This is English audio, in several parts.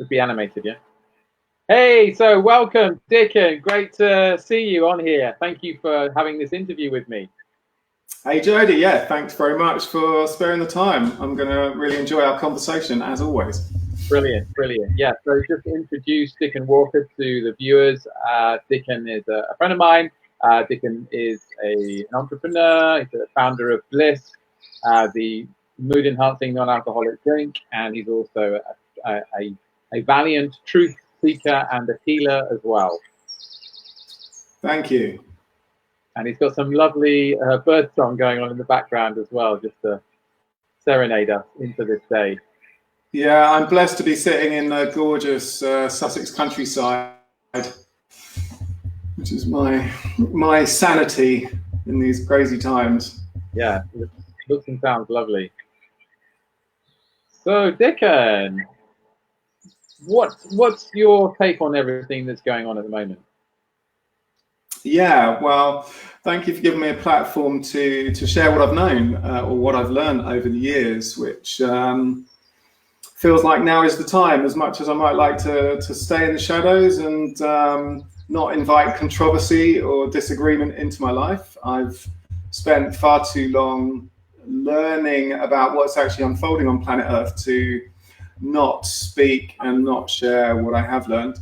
Should be animated, yeah? Hey, so welcome, Dickon. Great to see you on here. Thank you for having this interview with me. Hey Jody, yeah, thanks very much for sparing the time. I'm going to really enjoy our conversation as always. Brilliant, brilliant. Yeah, so just to introduce Dickon Walker to the viewers. Dickon is a friend of mine. Dickon is an entrepreneur. He's the founder of Bliss, the mood-enhancing non-alcoholic drink, and he's also a valiant truth seeker and a healer as well. Thank you. And he's got some lovely bird song going on in the background as well, just to serenade us into this day. Yeah, I'm blessed to be sitting in the gorgeous Sussex countryside, which is my sanity in these crazy times. Yeah, it looks and sounds lovely. So, Dickon, what's your take on everything that's going on at the moment? Yeah, well, thank you for giving me a platform to share what I've known or what I've learned over the years, which feels like now is the time, as much as I might like to stay in the shadows and not invite controversy or disagreement into my life. I've spent far too long learning about what's actually unfolding on planet Earth to not speak and not share what I have learned.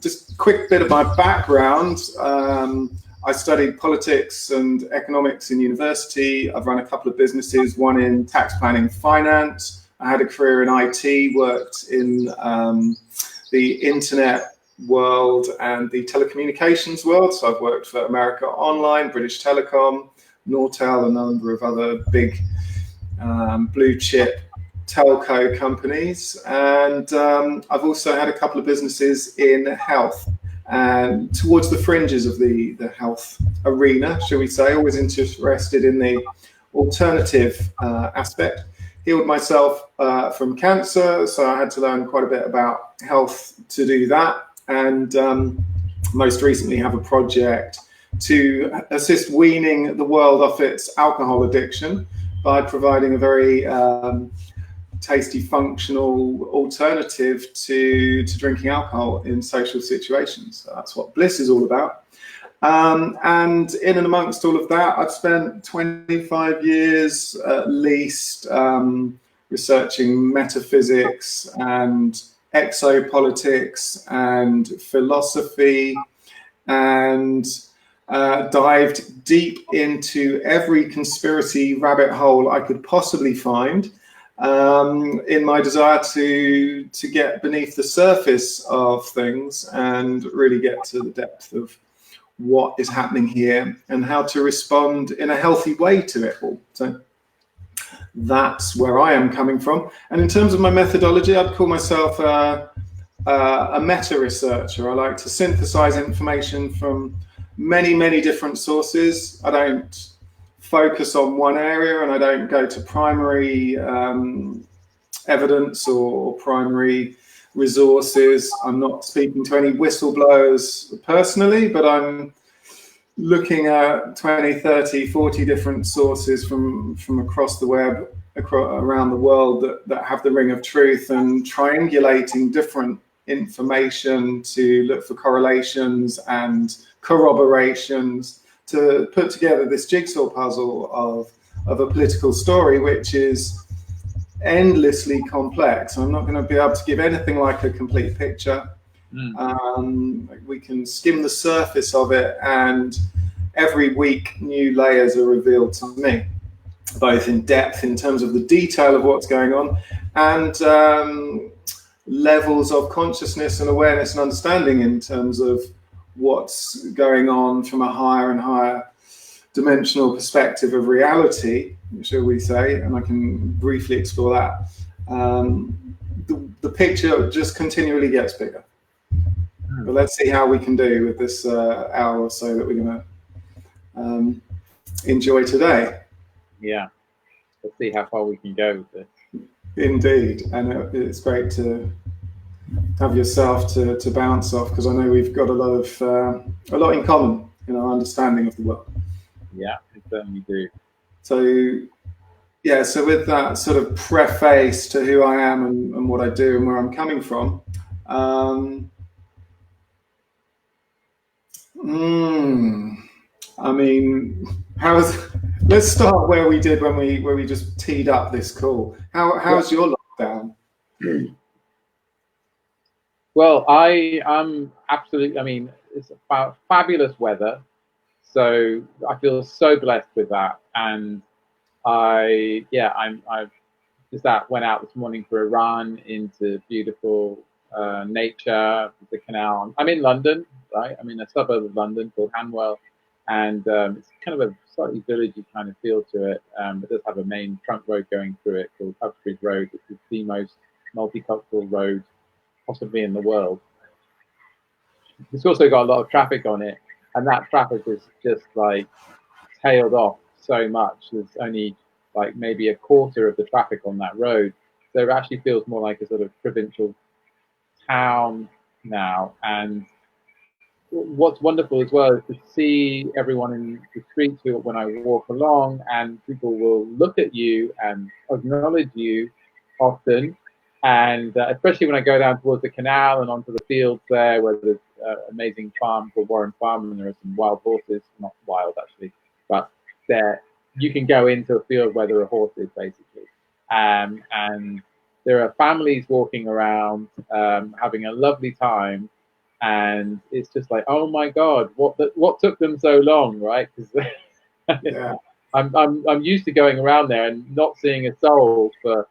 Just a quick bit of my background. I studied politics and economics in university. I've run a couple of businesses, one in tax planning, finance. I had a career in IT, worked in the internet world and the telecommunications world. So I've worked for America Online, British Telecom, Nortel, a number of other big blue chip telco companies. And I've also had a couple of businesses in health and towards the fringes of the health arena, shall we say, always interested in the alternative aspect. Healed myself from cancer, so I had to learn quite a bit about health to do that, and most recently have a project to assist weaning the world off its alcohol addiction by providing a very tasty, functional alternative to drinking alcohol in social situations. So that's what Bliss is all about. And in and amongst all of that, I've spent 25 years at least researching metaphysics and exopolitics and philosophy, and dived deep into every conspiracy rabbit hole I could possibly find in my desire to get beneath the surface of things and really get to the depth of what is happening here and how to respond in a healthy way to it all. So that's where I am coming from. And in terms of my methodology, I'd call myself a meta researcher. I like to synthesize information from many, many different sources. I don't focus on one area, and I don't go to primary evidence or primary resources. I'm not speaking to any whistleblowers personally, but I'm looking at 20, 30, 40 different sources from across the web, around the world that have the ring of truth, and triangulating different information to look for correlations and corroborations to put together this jigsaw puzzle of a political story, which is endlessly complex. I'm not going to be able to give anything like a complete picture. We can skim the surface of it, and every week new layers are revealed to me, both in depth in terms of the detail of what's going on, and levels of consciousness and awareness and understanding in terms of what's going on from a higher and higher dimensional perspective of reality, shall we say, and I can briefly explore that. The picture just continually gets bigger. But let's see how we can do with this hour or so that we're going to enjoy today. Yeah, let's see how far we can go with this. Indeed, and it's great to have yourself to bounce off, because I know we've got a lot in common in our understanding of the world. Yeah, we certainly do. So Yeah, so with that sort of preface to who I am and what I do and where I'm coming from, um, mm, I mean, let's start where we did when we just teed up this call. How's your lockdown? Well, am absolutely. I mean, it's about fabulous weather, so I feel so blessed with that. And I just went out this morning for a run into beautiful nature, the canal. I'm in London, right? I'm in a suburb of London called Hanwell, and it's kind of a slightly villagey kind of feel to it. It does have a main trunk road going through it called Uxbridge Road, which is the most multicultural road possibly in the world. It's also got a lot of traffic on it, and that traffic is just like tailed off so much. There's only like maybe a quarter of the traffic on that road, so it actually feels more like a sort of provincial town now. And what's wonderful as well is to see everyone in the streets when I walk along, and people will look at you and acknowledge you often. And especially when I go down towards the canal and onto the fields there, where there's amazing farm called Warren Farm, and there are some wild horses, not wild actually, but there you can go into a field where there are horses basically, and there are families walking around having a lovely time, and it's just like, oh my god, what took them so long, right? Because Yeah, I'm used to going around there and not seeing a soul for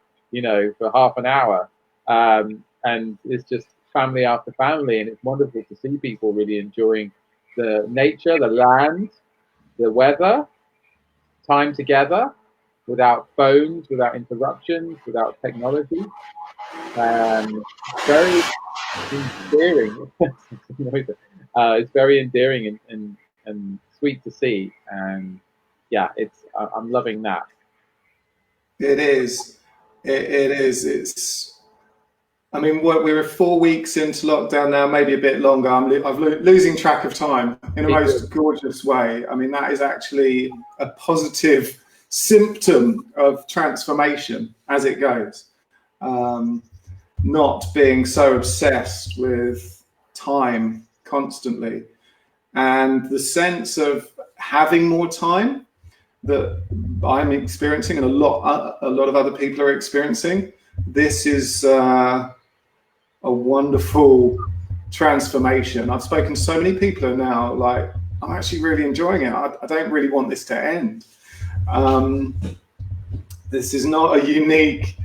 for half an hour, and it's just family after family, and it's wonderful to see people really enjoying the nature, the land, the weather, time together, without phones, without interruptions, without technology. Very endearing. It's very endearing and sweet to see, and yeah, I'm loving that. it is. It is. It's. I mean, we were 4 weeks into lockdown now, maybe a bit longer. I'm losing track of time in a most gorgeous way. I mean, that is actually a positive symptom of transformation as it goes. Um, Not being so obsessed with time constantly, and the sense of having more time that I'm experiencing, and a lot of other people are experiencing. This is a wonderful transformation. I've spoken to so many people who are now like, I'm actually really enjoying it. I don't really want this to end. Um, this is not a unique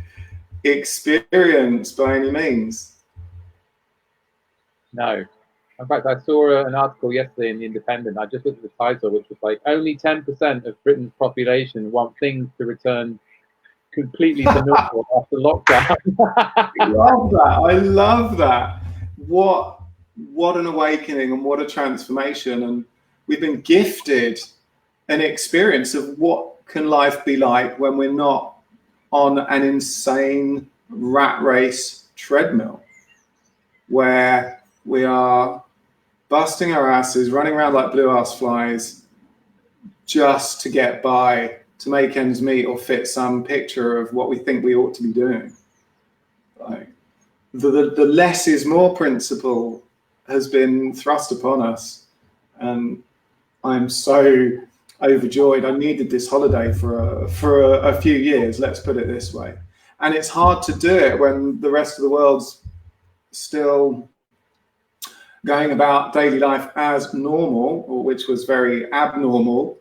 experience by any means. No. In fact, I saw an article yesterday in The Independent. I just looked at the title, which was like, only 10% of Britain's population want things to return completely to normal after lockdown. I love that. I love that. What an awakening and what a transformation. And we've been gifted an experience of what can life be like when we're not on an insane rat race treadmill, where we are busting our asses, running around like blue ass flies just to get by, to make ends meet or fit some picture of what we think we ought to be doing. Like, the less is more principle has been thrust upon us, and I'm so overjoyed. I needed this holiday for a few years, let's put it this way. And it's hard to do it when the rest of the world's still going about daily life as normal, or which was very abnormal.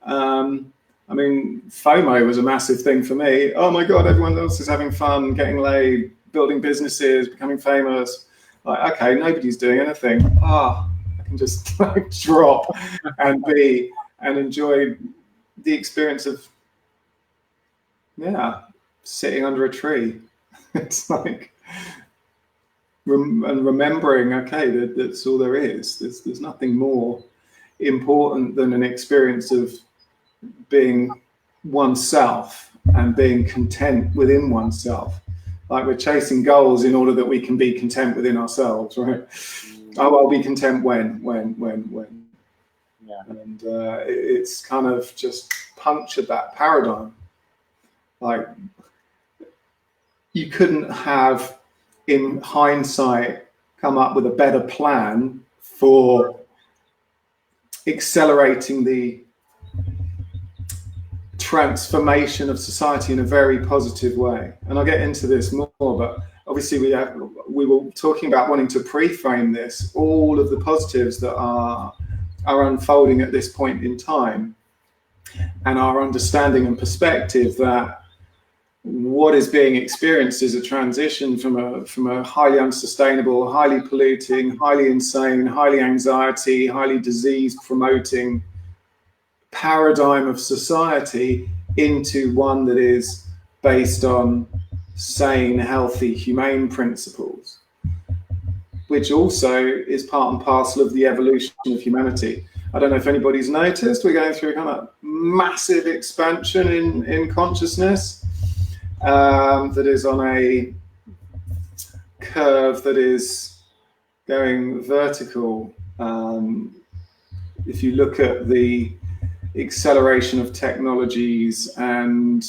I mean, FOMO was a massive thing for me. Oh my God, everyone else is having fun, getting laid, building businesses, becoming famous. Like, okay, nobody's doing anything. I can just like drop and be and enjoy the experience of, yeah, sitting under a tree. It's like, and remembering, okay, that's all there is. There's nothing more important than an experience of being oneself and being content within oneself. Like, we're chasing goals in order that we can be content within ourselves, right? Oh, I'll be content when. Yeah. And it's kind of just punctured that paradigm. Like, you couldn't have, in hindsight, come up with a better plan for accelerating the transformation of society in a very positive way. And I'll get into this more, but obviously we were talking about wanting to pre-frame this, all of the positives that are unfolding at this point in time, and our understanding and perspective that what is being experienced is a transition from a highly unsustainable, highly polluting, highly insane, highly anxiety, highly disease promoting paradigm of society into one that is based on sane, healthy, humane principles, which also is part and parcel of the evolution of humanity. I don't know if anybody's noticed, we're going through a kind of massive expansion in consciousness that is on a curve that is going vertical. If you look at the acceleration of technologies and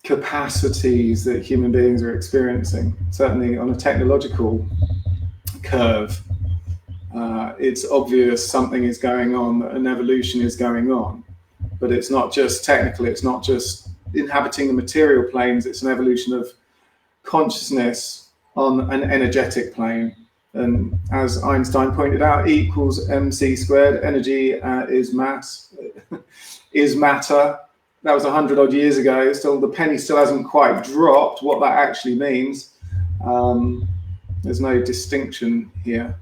capacities that human beings are experiencing, certainly on a technological curve, it's obvious something is going on, an evolution is going on. But it's not just technical, it's not just inhabiting the material planes, it's an evolution of consciousness on an energetic plane. And as Einstein pointed out, E equals mc squared. Energy is mass, is matter. That was 100 odd years ago. Still, the penny still hasn't quite dropped what that actually means. There's no distinction here.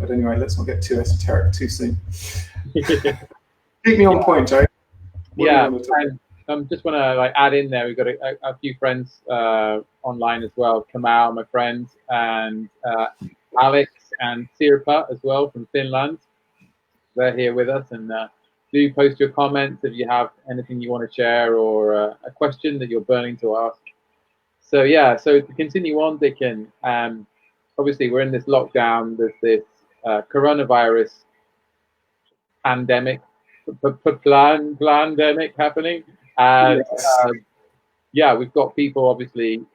But anyway, let's not get too esoteric too soon. Keep me on point, Joe. Yeah, and just want to add in there. We've got a few friends online as well. Kamal, my friend, and Alex and Sirpa as well from Finland. They're here with us, and do post your comments if you have anything you want to share or a question that you're burning to ask. So yeah, so to continue on, Dickon, obviously we're in this lockdown. There's this coronavirus pandemic, pandemic happening, and yeah, we've got people obviously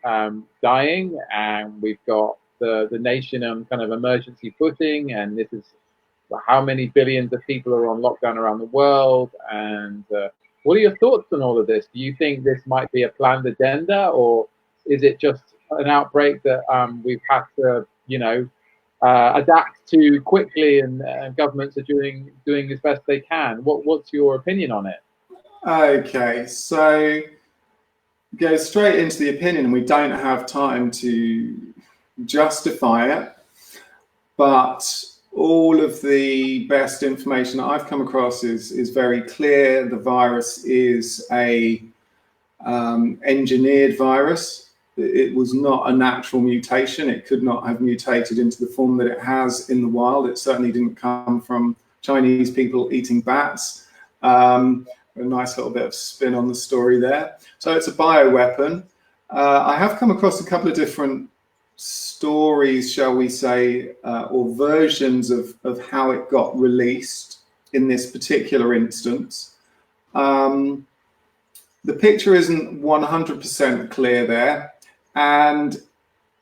dying, and we've got the nation on kind of emergency footing, and this is how many billions of people are on lockdown around the world. And what are your thoughts on all of this? Do you think this might be a planned agenda, or is it just an outbreak that we've had to, adapt to quickly, and governments are doing as best they can? What's your opinion on it? Okay, so go straight into the opinion. We don't have time to justify it, but all of the best information that I've come across is very clear. The virus is a engineered virus. It was not a natural mutation. It could not have mutated into the form that it has in the wild. It certainly didn't come from Chinese people eating bats. A nice little bit of spin on the story there. So it's a bioweapon. I have come across a couple of different stories, shall we say, or versions of how it got released in this particular instance. The picture isn't 100% clear there, and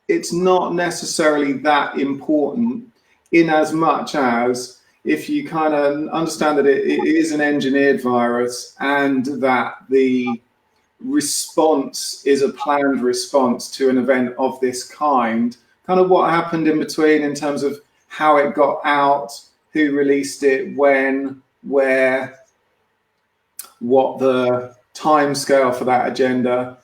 it's not necessarily that important, in as much as if you kind of understand that it is an engineered virus, and that the response is a planned response to an event of this kind, kind of what happened in between in terms of how it got out, who released it, when, where, what the time scale for that agenda.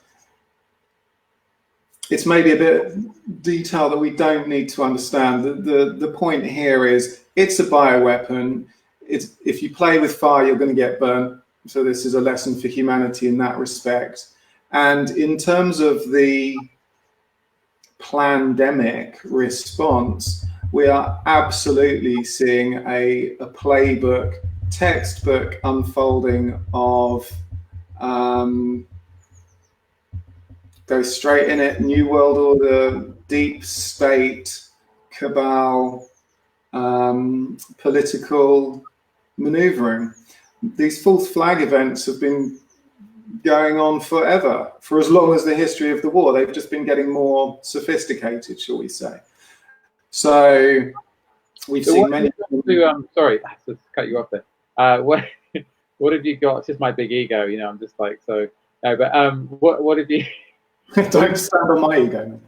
It's maybe a bit detail that we don't need to understand. The point here is it's a bioweapon. If you play with fire, you're going to get burnt. So this is a lesson for humanity in that respect. And in terms of the pandemic response, we are absolutely seeing a playbook, textbook unfolding of go straight in it, New World Order, deep state, cabal, political maneuvering. These false flag events have been going on forever, for as long as the history of the war. They've just been getting more sophisticated, shall we say. So we've seen many. Sorry, to cut you off there. What have you got? It's just my big ego, I'm just like so. No, but what have you? Don't stand on my ego.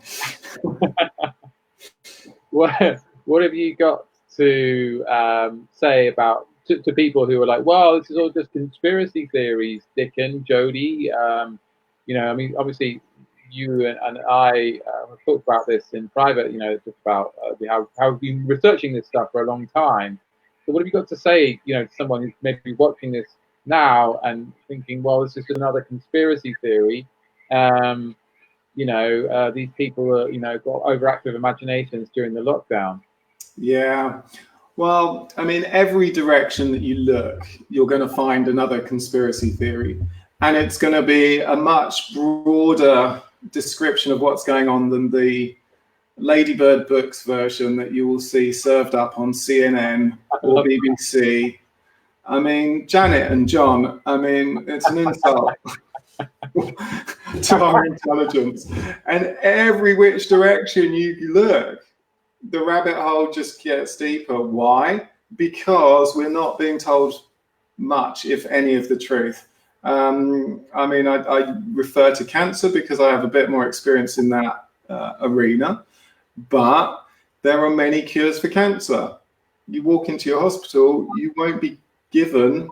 What have you got to say about to people who are like, well, this is all just conspiracy theories, Dickon, Jody. I mean, obviously, you and I have talked about this in private. Just about how we've been researching this stuff for a long time. So, what have you got to say? To someone who's maybe watching this now and thinking, well, this is another conspiracy theory. These people are, got overactive imaginations during the lockdown. Yeah. Well, I mean, every direction that you look, you're going to find another conspiracy theory. And it's going to be a much broader description of what's going on than the Ladybird Books version that you will see served up on CNN or BBC. I mean, Janet and John, I mean, it's an insult to our intelligence. And every which direction you look, the rabbit hole just gets deeper. Why? Because we're not being told much, if any, of the truth. I mean, I refer to cancer because I have a bit more experience in that arena, but there are many cures for cancer. You walk into your hospital, you won't be given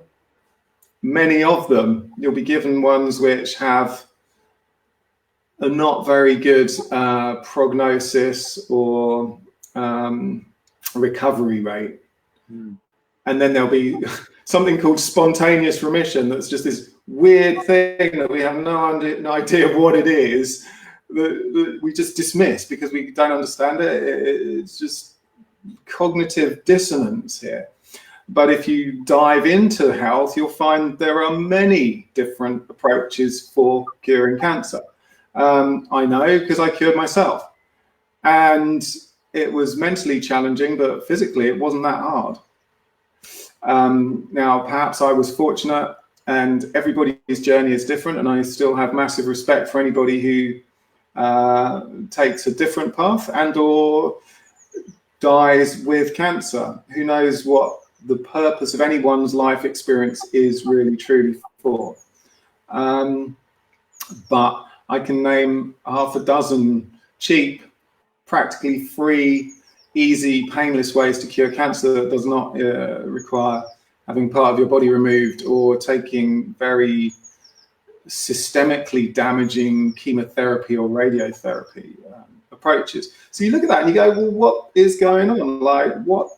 many of them. You'll be given ones which have a not very good prognosis or recovery rate. And then there'll be something called spontaneous remission. That's just this weird thing that we have no idea what it is, that we just dismiss because we don't understand it. It's just cognitive dissonance here. But if you dive into health, you'll find there are many different approaches for curing cancer. I know because I cured myself. And it was mentally challenging, but physically it wasn't that hard. Now, perhaps I was fortunate, and everybody's journey is different, and I still have massive respect for anybody who takes a different path and or dies with cancer. Who knows what the purpose of anyone's life experience is really truly for. But I can name half a dozen cheap, practically free, easy, painless ways to cure cancer that does not require having part of your body removed or taking very systemically damaging chemotherapy or radiotherapy approaches. So you look at that and you go, well, what is going on? Like, what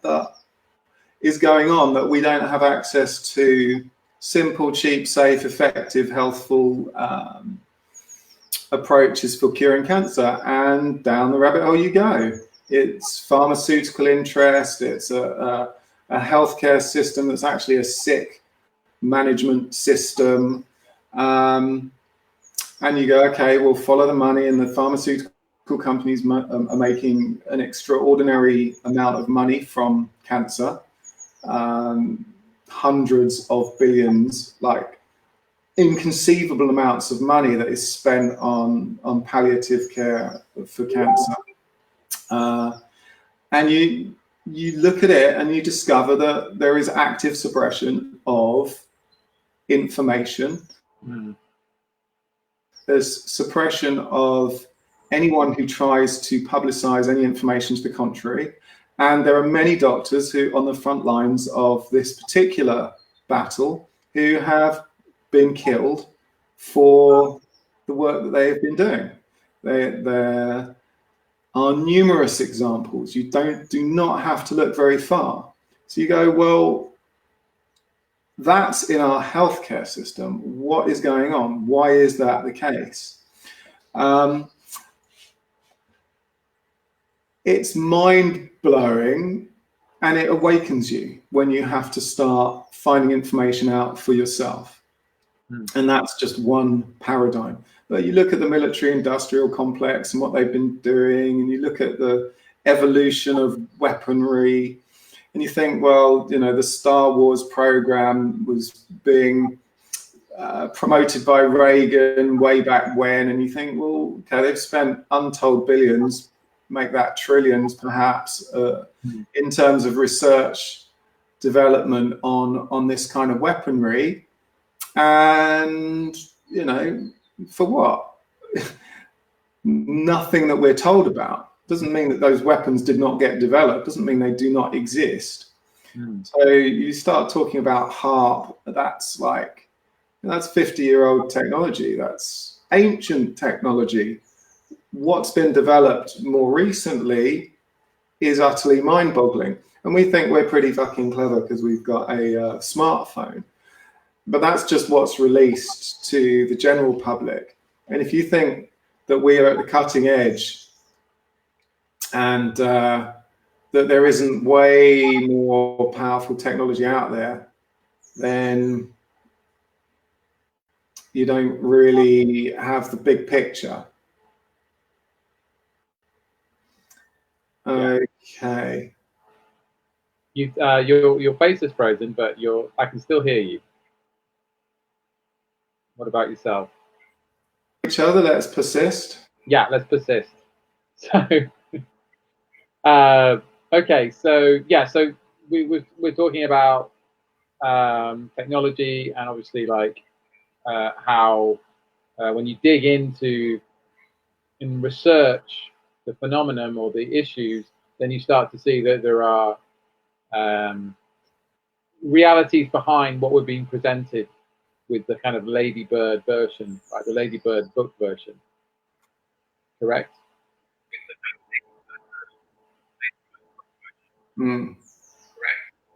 is going on that we don't have access to simple, cheap, safe, effective, healthful approaches for curing cancer? And down the rabbit hole you go. It's pharmaceutical interest. It's a healthcare system that's actually a sick management system. And you go, okay, we'll follow the money, and the pharmaceutical companies are making an extraordinary amount of money from cancer. Hundreds of billions, like inconceivable amounts of money that is spent on palliative care for cancer. And you look at it and you discover that there is active suppression of information. There's suppression of anyone who tries to publicize any information to the contrary. And there are many doctors who, on the front lines of this particular battle, who have been killed for the work that they have been doing. There are numerous examples. You do not have to look very far. So you go, well, that's in our healthcare system. What is going on? Why is that the case? It's mind-blowing, and it awakens you when you have to start finding information out for yourself. And that's just one paradigm. But you look at the military-industrial complex and what they've been doing, and you look at the evolution of weaponry, and you think, well, the Star Wars program was being promoted by Reagan way back when, and you think, well, okay, they've spent untold billions, make that trillions perhaps, in terms of research development on this kind of weaponry, and you know, for what? Nothing that we're told about. Doesn't mean that those weapons did not get developed, doesn't mean they do not exist. So you start talking about HARP, that's 50-year-old technology, that's ancient technology. What's been developed more recently is utterly mind-boggling. And we think we're pretty fucking clever because we've got a smartphone. But that's just what's released to the general public. And if you think that we are at the cutting edge and that there isn't way more powerful technology out there, then you don't really have the big picture. Okay. Your face is frozen, but I can still hear you. What about yourself? Each other, let's persist. Yeah, let's persist. So, okay, so yeah, so we're talking about technology, and obviously how when you dig into in research the phenomenon or the issues, then you start to see that there are realities behind what we're being presented with the kind of Ladybird version, like the Ladybird book version. Correct?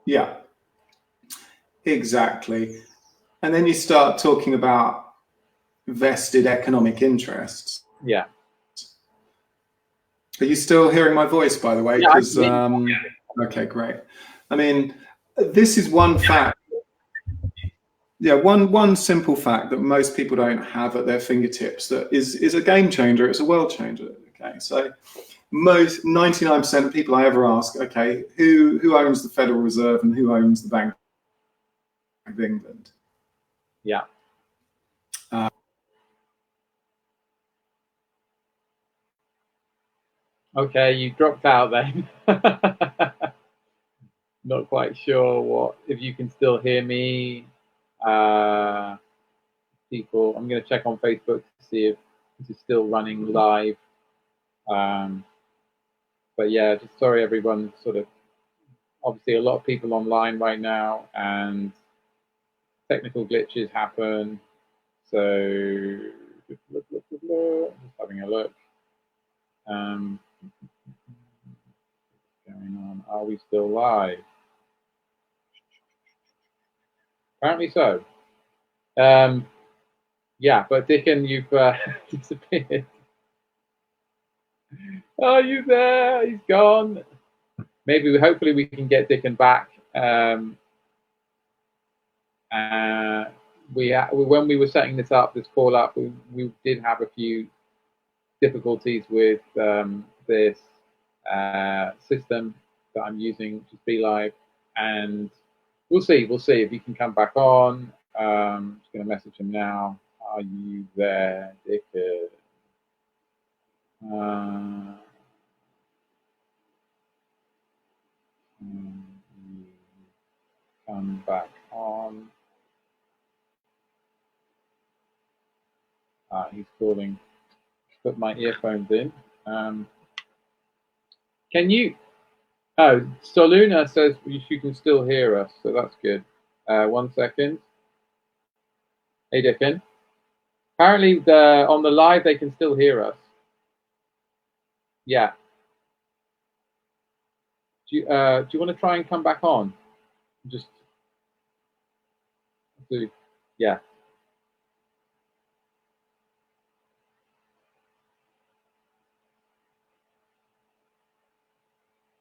Yeah, exactly. And then you start talking about vested economic interests. Yeah. Are you still hearing my voice, by the way? Yeah, okay, great. I mean, this is one fact. Yeah, one simple fact that most people don't have at their fingertips that is a game changer. It's a world changer. Okay, so most 99% of people I ever ask, okay, who owns the Federal Reserve and who owns the Bank of England? Yeah. Okay, you dropped out then. Not quite sure if you can still hear me. People, I'm going to check on Facebook to see if this is still running live. But yeah, just sorry everyone, sort of obviously a lot of people online right now and technical glitches happen. So just having a look. What's going on? Are we still live? Apparently so. Yeah, but Dickon, you've disappeared. Are you there? He's gone. Hopefully we can get Dickon back. When we were setting this call up, we did have a few difficulties with this system that I'm using, which is BeLive, and we'll see if he can come back on. I'm just going to message him now. Are you there, Dickon? Come back on. He's calling. Put my earphones in. Can you? Oh, Soluna says you can still hear us, so that's good. 1 second. Hey, Dickon. Apparently, on the live they can still hear us. Yeah. Do you want to try and come back on? Just yeah.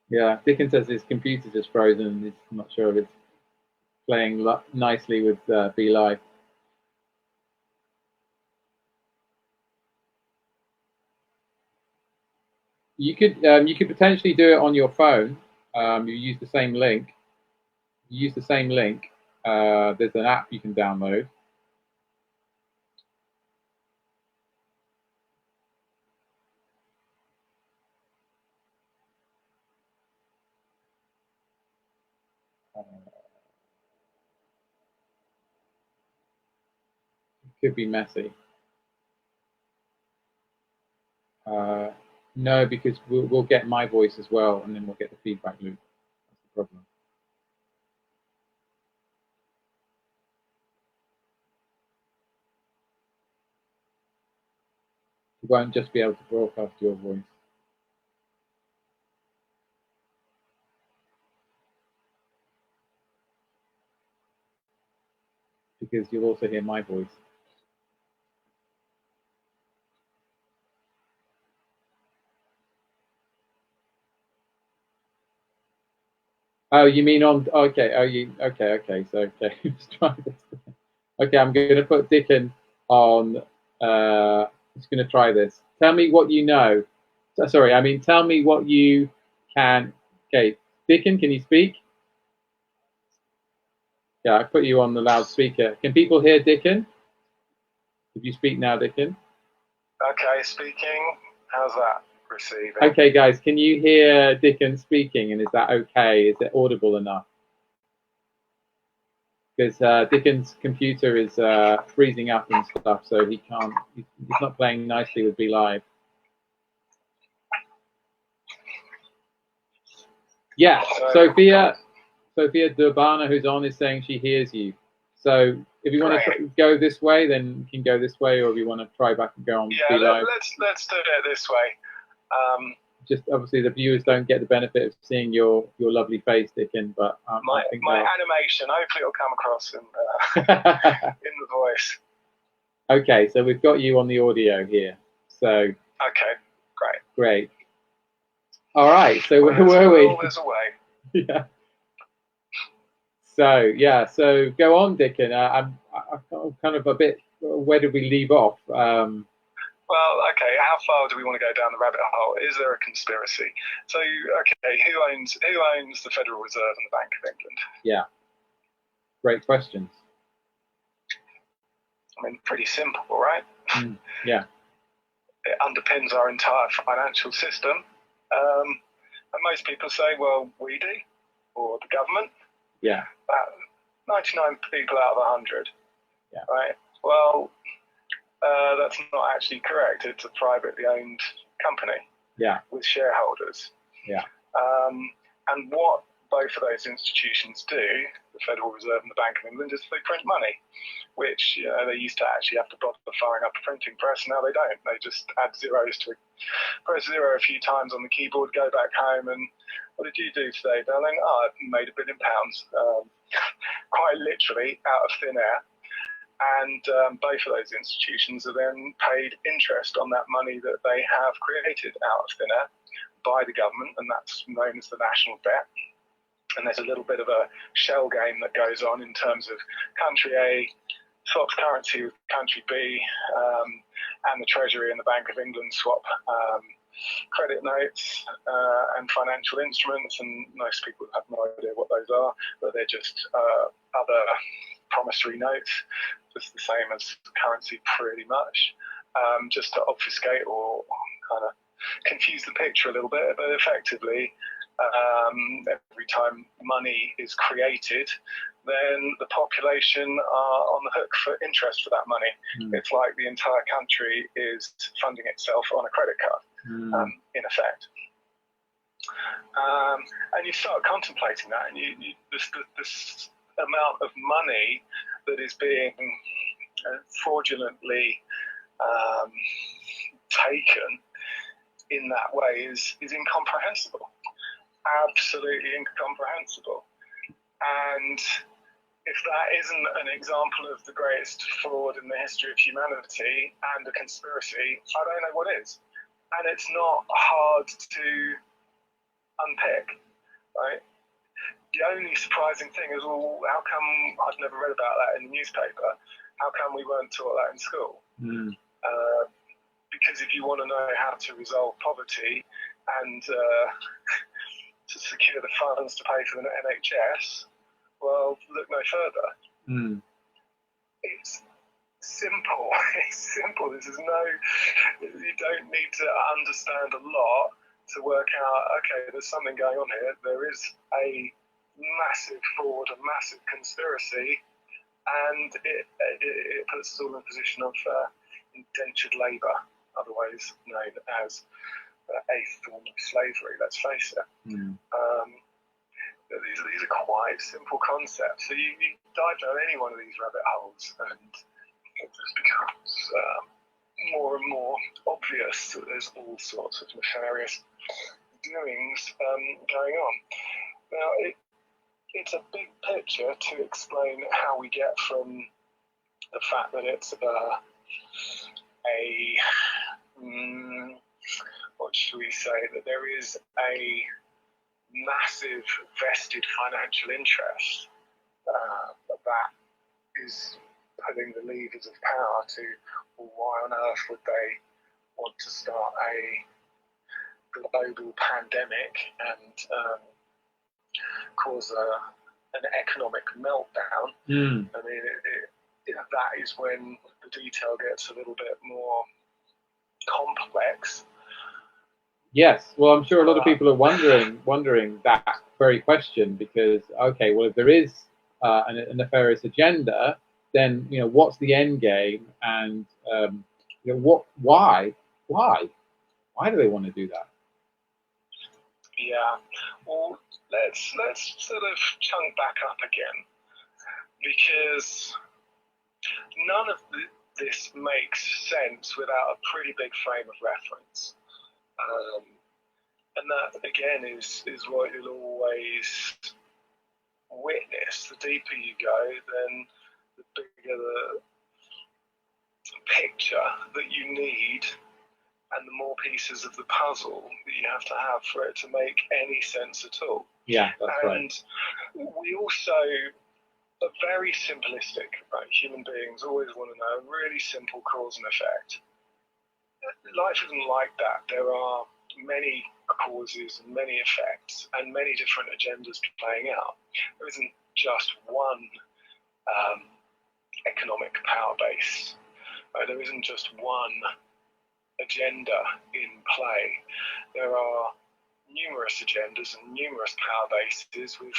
Yeah, Dickon says his computer just frozen. He's not sure if it's playing nicely with BeLive. You could potentially do it on your phone. You use the same link. There's an app you can download. Could be messy. No, because we'll get my voice as well, and then we'll get the feedback loop. That's the problem. You won't just be able to broadcast your voice. Because you'll also hear my voice. Oh, you mean on? Okay. Oh, you okay? Okay. So okay, let's try this. Okay, I'm going to put Dickon on. Just going to try this. Tell me what you know. Sorry, I mean, tell me what you can. Okay, Dickon, can you speak? Yeah, I put you on the loudspeaker. Can people hear Dickon? If you speak now, Dickon. Okay, speaking. How's that receiving? Okay, guys, can you hear Dickon speaking? And is that okay? Is it audible enough? Because Dickon's computer is freezing up and stuff, so he can't. He's not playing nicely with Be Live. Yeah, Sophia Durbana, who's on, is saying she hears you. So if you want to go this way, then you can go this way, or if you want to try back and go on Be Live. Let's do it this way. Just obviously the viewers don't get the benefit of seeing your lovely face, Dickon, but my animation, hopefully it'll come across in the voice. Okay, so we've got you on the audio here. So okay, great. All right, so where were we? There's a way. Yeah. So go on, Dickon. I'm kind of a bit. Where did we leave off? Well, okay. How far do we want to go down the rabbit hole? Is there a conspiracy? So, okay, who owns the Federal Reserve and the Bank of England? Yeah. Great questions. I mean, pretty simple, right? Yeah. It underpins our entire financial system. And most people say, well, we do, or the government. Yeah. 99 people out of 100. Yeah. Right? Well, that's not actually correct. It's a privately owned company. Yeah. With shareholders. Yeah. And what both of those institutions do, the Federal Reserve and the Bank of England, is they print money, which they used to actually have to bother firing up a printing press. Now they don't. They just add zeros to it. Press zero a few times on the keyboard, go back home, and what did you do today, darling? Oh, I made £1 billion, quite literally out of thin air. And both of those institutions are then paid interest on that money that they have created out of thin air by the government, and that's known as the national debt. And there's a little bit of a shell game that goes on in terms of country A swaps currency with country B, and the Treasury and the Bank of England swap credit notes and financial instruments, and most people have no idea what those are, but they're just other promissory notes, just the same as currency pretty much, just to obfuscate or kind of confuse the picture a little bit, but effectively every time money is created, then the population are on the hook for interest for that money. It's like the entire country is funding itself on a credit card, in effect. And you start contemplating that, and this amount of money that is being fraudulently taken in that way is incomprehensible. Absolutely incomprehensible. And if that isn't an example of the greatest fraud in the history of humanity and a conspiracy, I don't know what is. And it's not hard to unpick, right? The only surprising thing is, well, how come I've never read about that in the newspaper? How come we weren't taught that in school? Because if you want to know how to resolve poverty and to secure the funds to pay for the NHS, well, look no further. It's simple. It's simple. You don't need to understand a lot to work out, okay, there's something going on here. There is a massive fraud, a massive conspiracy, and it puts us all in a position of indentured labour, otherwise known as a form of slavery. Let's face it. These are quite simple concepts. So you dive down any one of these rabbit holes, and it just becomes more and more obvious that there's all sorts of nefarious doings going on. Now, it's a big picture to explain how we get from the fact that it's what should we say, that there is a massive vested financial interest that is pulling the levers of power to, well, why on earth would they want to start a global pandemic and cause an economic meltdown? I mean, that is when the detail gets a little bit more complex. Yes, well, I'm sure a lot of people are wondering that very question, because, okay, well, if there is a nefarious agenda, then, you know, what's the end game, and you know, why do they want to do that? Yeah, well, let's sort of chunk back up again, because none of this makes sense without a pretty big frame of reference. And that, again, is what you'll always witness. The deeper you go, then the bigger the picture that you need, and the more pieces of the puzzle that you have to have for it to make any sense at all. Yeah, that's right. And we also are very simplistic, right? Human beings always want to know really simple cause and effect. Life isn't like that. There are many causes and many effects and many different agendas playing out. There isn't just one economic power base. Right? There isn't just one agenda in play. There are numerous agendas and numerous power bases with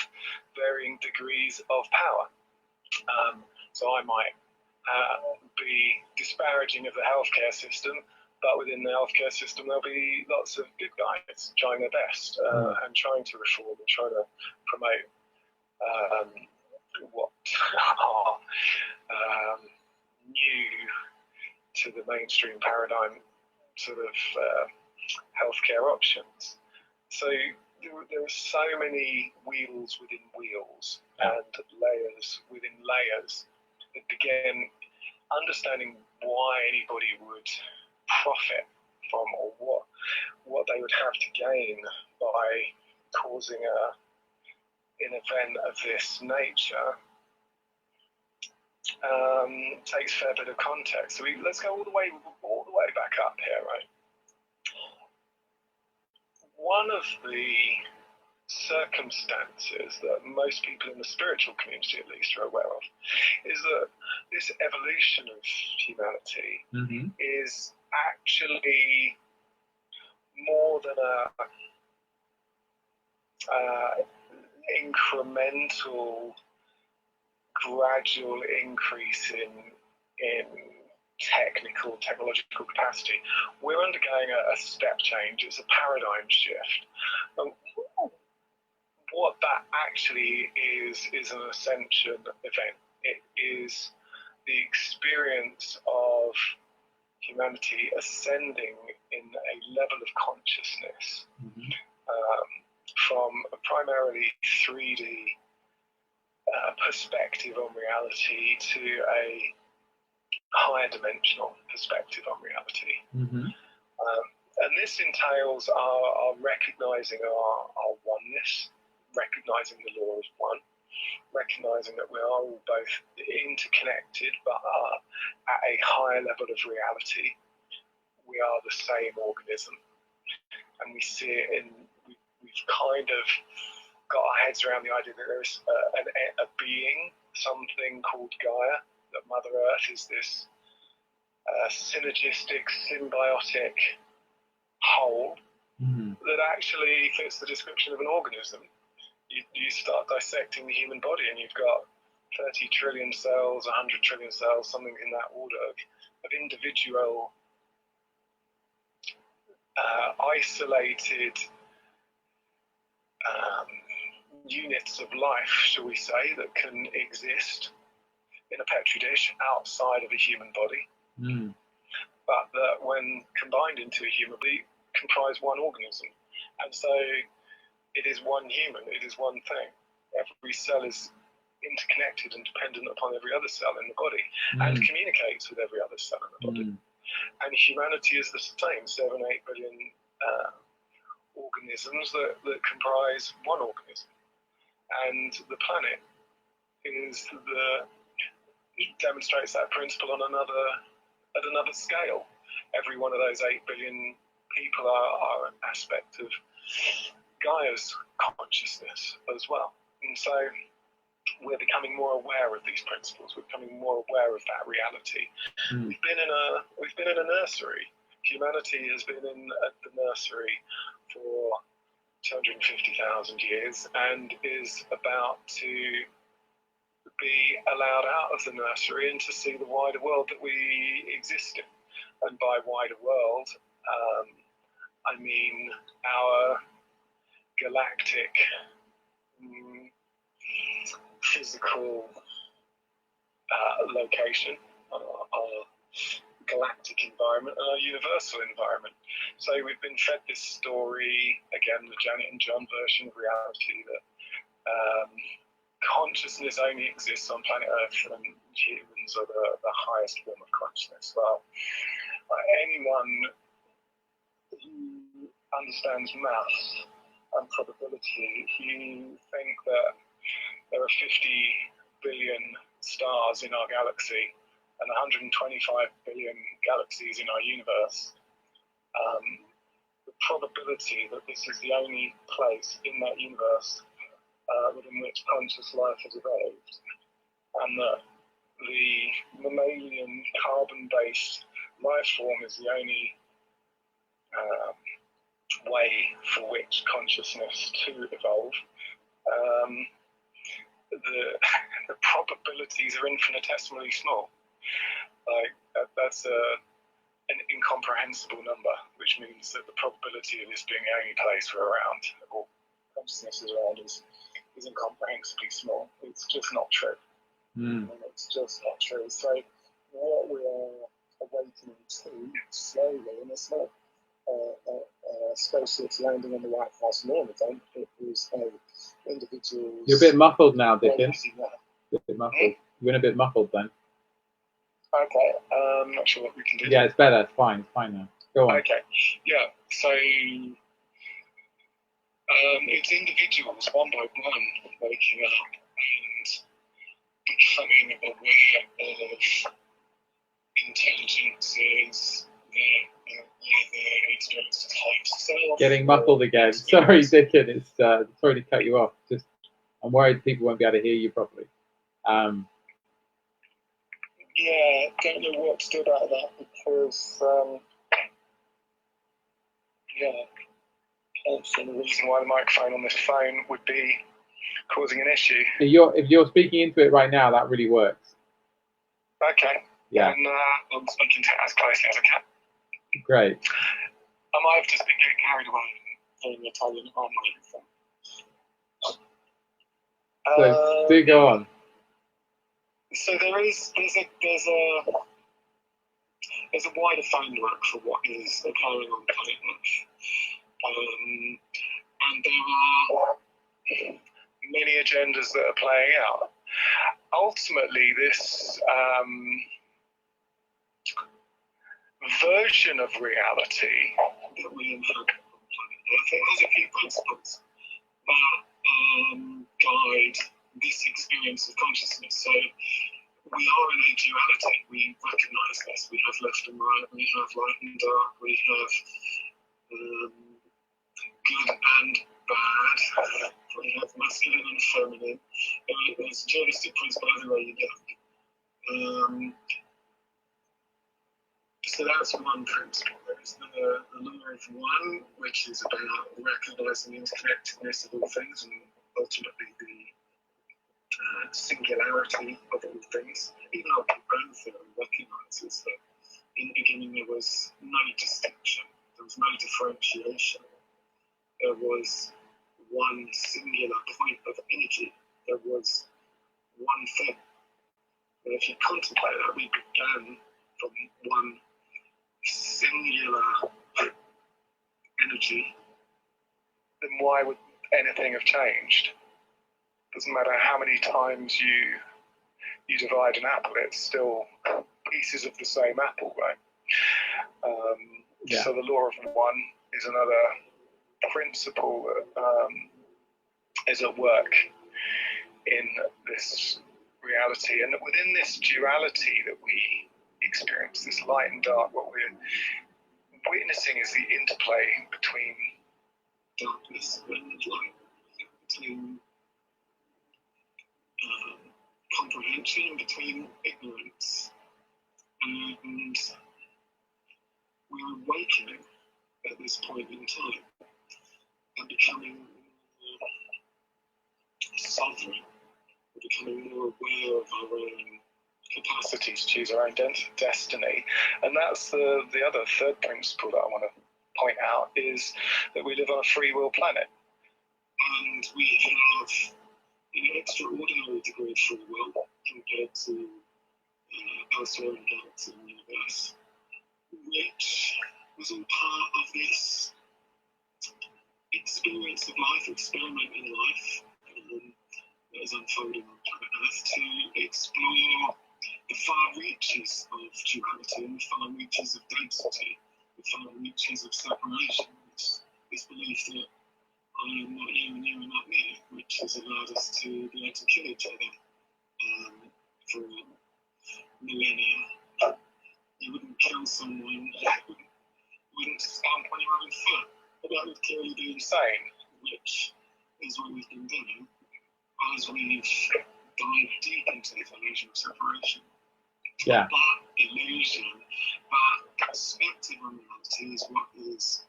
varying degrees of power. So I might be disparaging of the healthcare system, but within the healthcare system there'll be lots of good guys trying their best and trying to reform and trying to promote what are new to the mainstream paradigm sort of healthcare options. So there are so many wheels within wheels and layers within layers that, again, understanding why anybody would profit from, or what they would have to gain by causing an event of this nature takes a fair bit of context. So let's go all the way back up here, right? One of the circumstances that most people in the spiritual community, at least, are aware of is that this evolution of humanity is actually more than a incremental, gradual increase in technological capacity. We're undergoing a step change. It's a paradigm shift. And what that actually is an ascension event. It is the experience of humanity ascending in a level of consciousness from a primarily 3D perspective on reality to a higher dimensional perspective on reality. And this entails our recognizing our oneness, recognizing the law as one, recognizing that we are all both interconnected, but at a higher level of reality, we are the same organism. And we see it we've kind of got our heads around the idea that there is a being, something called Gaia, that Mother Earth is this synergistic, symbiotic whole that actually fits the description of an organism. you start dissecting the human body, and you've got 30 trillion cells, 100 trillion cells, something in that order of individual, isolated units of life, shall we say, that can exist in a petri dish outside of a human body, but that when combined into a human body comprise one organism. And so it is one human, it is one thing. Every cell is interconnected and dependent upon every other cell in the body, and communicates with every other cell in the body. And humanity is the same, 7-8 billion organisms that comprise one organism. And the planet demonstrates that principle on at another scale. Every one of those 8 billion people are an aspect of Gaia's consciousness as well. And so we're becoming more aware of these principles. We're becoming more aware of that reality. We've been in a nursery. Humanity has been in the nursery for 250,000 years and is about to be allowed out of the nursery and to see the wider world that we exist in. And by wider world, I mean our galactic, physical location, our galactic environment, and our universal environment. So we've been fed this story, again, the Janet and John version of reality, that consciousness only exists on planet Earth and humans are the highest form of consciousness. Well, anyone who understands maths and probability, you think that there are 50 billion stars in our galaxy and 125 billion galaxies in our universe. The probability that this is the only place in that universe within which conscious life has evolved, and that the mammalian carbon-based life form is the only way for which consciousness to evolve, the probabilities are infinitesimally small. Like that's an incomprehensible number, which means that the probability of this being the only place we're around, or consciousness is around, is incomprehensibly small. It's just not true. It's just not true. So what we are awakening to slowly, and it's not spaceships landing on the White House lawn event, it was individuals. You're a bit muffled now, Dickon. A bit muffled. You're been a bit muffled then. Okay, I'm not sure what we can do. Yeah, it's better. It's fine. It's fine now. Go on. Okay. Yeah. So it's individuals one by one waking up and becoming aware of intelligences that either experience type self. Getting muffled again. Sorry, Dickon. It's sorry to cut you off. Just I'm worried people won't be able to hear you properly. Yeah, don't know what to do about that because the reason why the microphone on this phone would be causing an issue. If you're speaking into it right now, that really works. Okay. Yeah. And I'm speaking to it as closely as I can. Great. I might have just been getting carried away doing the Italian on microphone. So do go on. So there's a wider framework for what is occurring on planet Earth. And there are many agendas that are playing out. Ultimately, this version of reality that we inhabit on planet Earth, it has a few principles that guide this experience of consciousness. So we are in a duality. We recognise this. We have left and right. We have light and dark. We have good and bad. We have masculine and feminine. There's a dualistic principle everywhere you go. So that's one principle. There's the law of one, which is about recognising the interconnectedness of all things and ultimately the singularity of all things. Even our Big Bang theory recognises that in the beginning there was no distinction, there was no differentiation. There was one singular point of energy. There was one thing. And if you contemplate that, we began from one singular energy. Then why would anything have changed? Doesn't matter how many times you divide an apple, it's still pieces of the same apple, right? So the law of one is another principle that is at work in this reality. And within this duality that we experience, this light and dark, what we're witnessing is the interplay between darkness and light, between comprehension, between ignorance. And we're awakening at this point in time and becoming more sovereign, we're becoming more aware of our own capacity to choose our own destiny. And that's the other third principle that I want to point out, is that we live on a free will planet. And we have an extraordinary degree of free will compared to elsewhere in the galaxy and universe, which was all part of this experience of life, experiment in life, that is unfolding on planet Earth, to explore the far reaches of duality and the far reaches of density, the far reaches of separation. This belief that I am not you and you are not me, which has allowed us to be able to kill each other for millennia. You wouldn't kill someone, you wouldn't stamp on your own foot, but that would clearly be insane, which is what we've been doing as we've dived deep into this illusion of separation. Yeah. That illusion, that perspective on reality is what is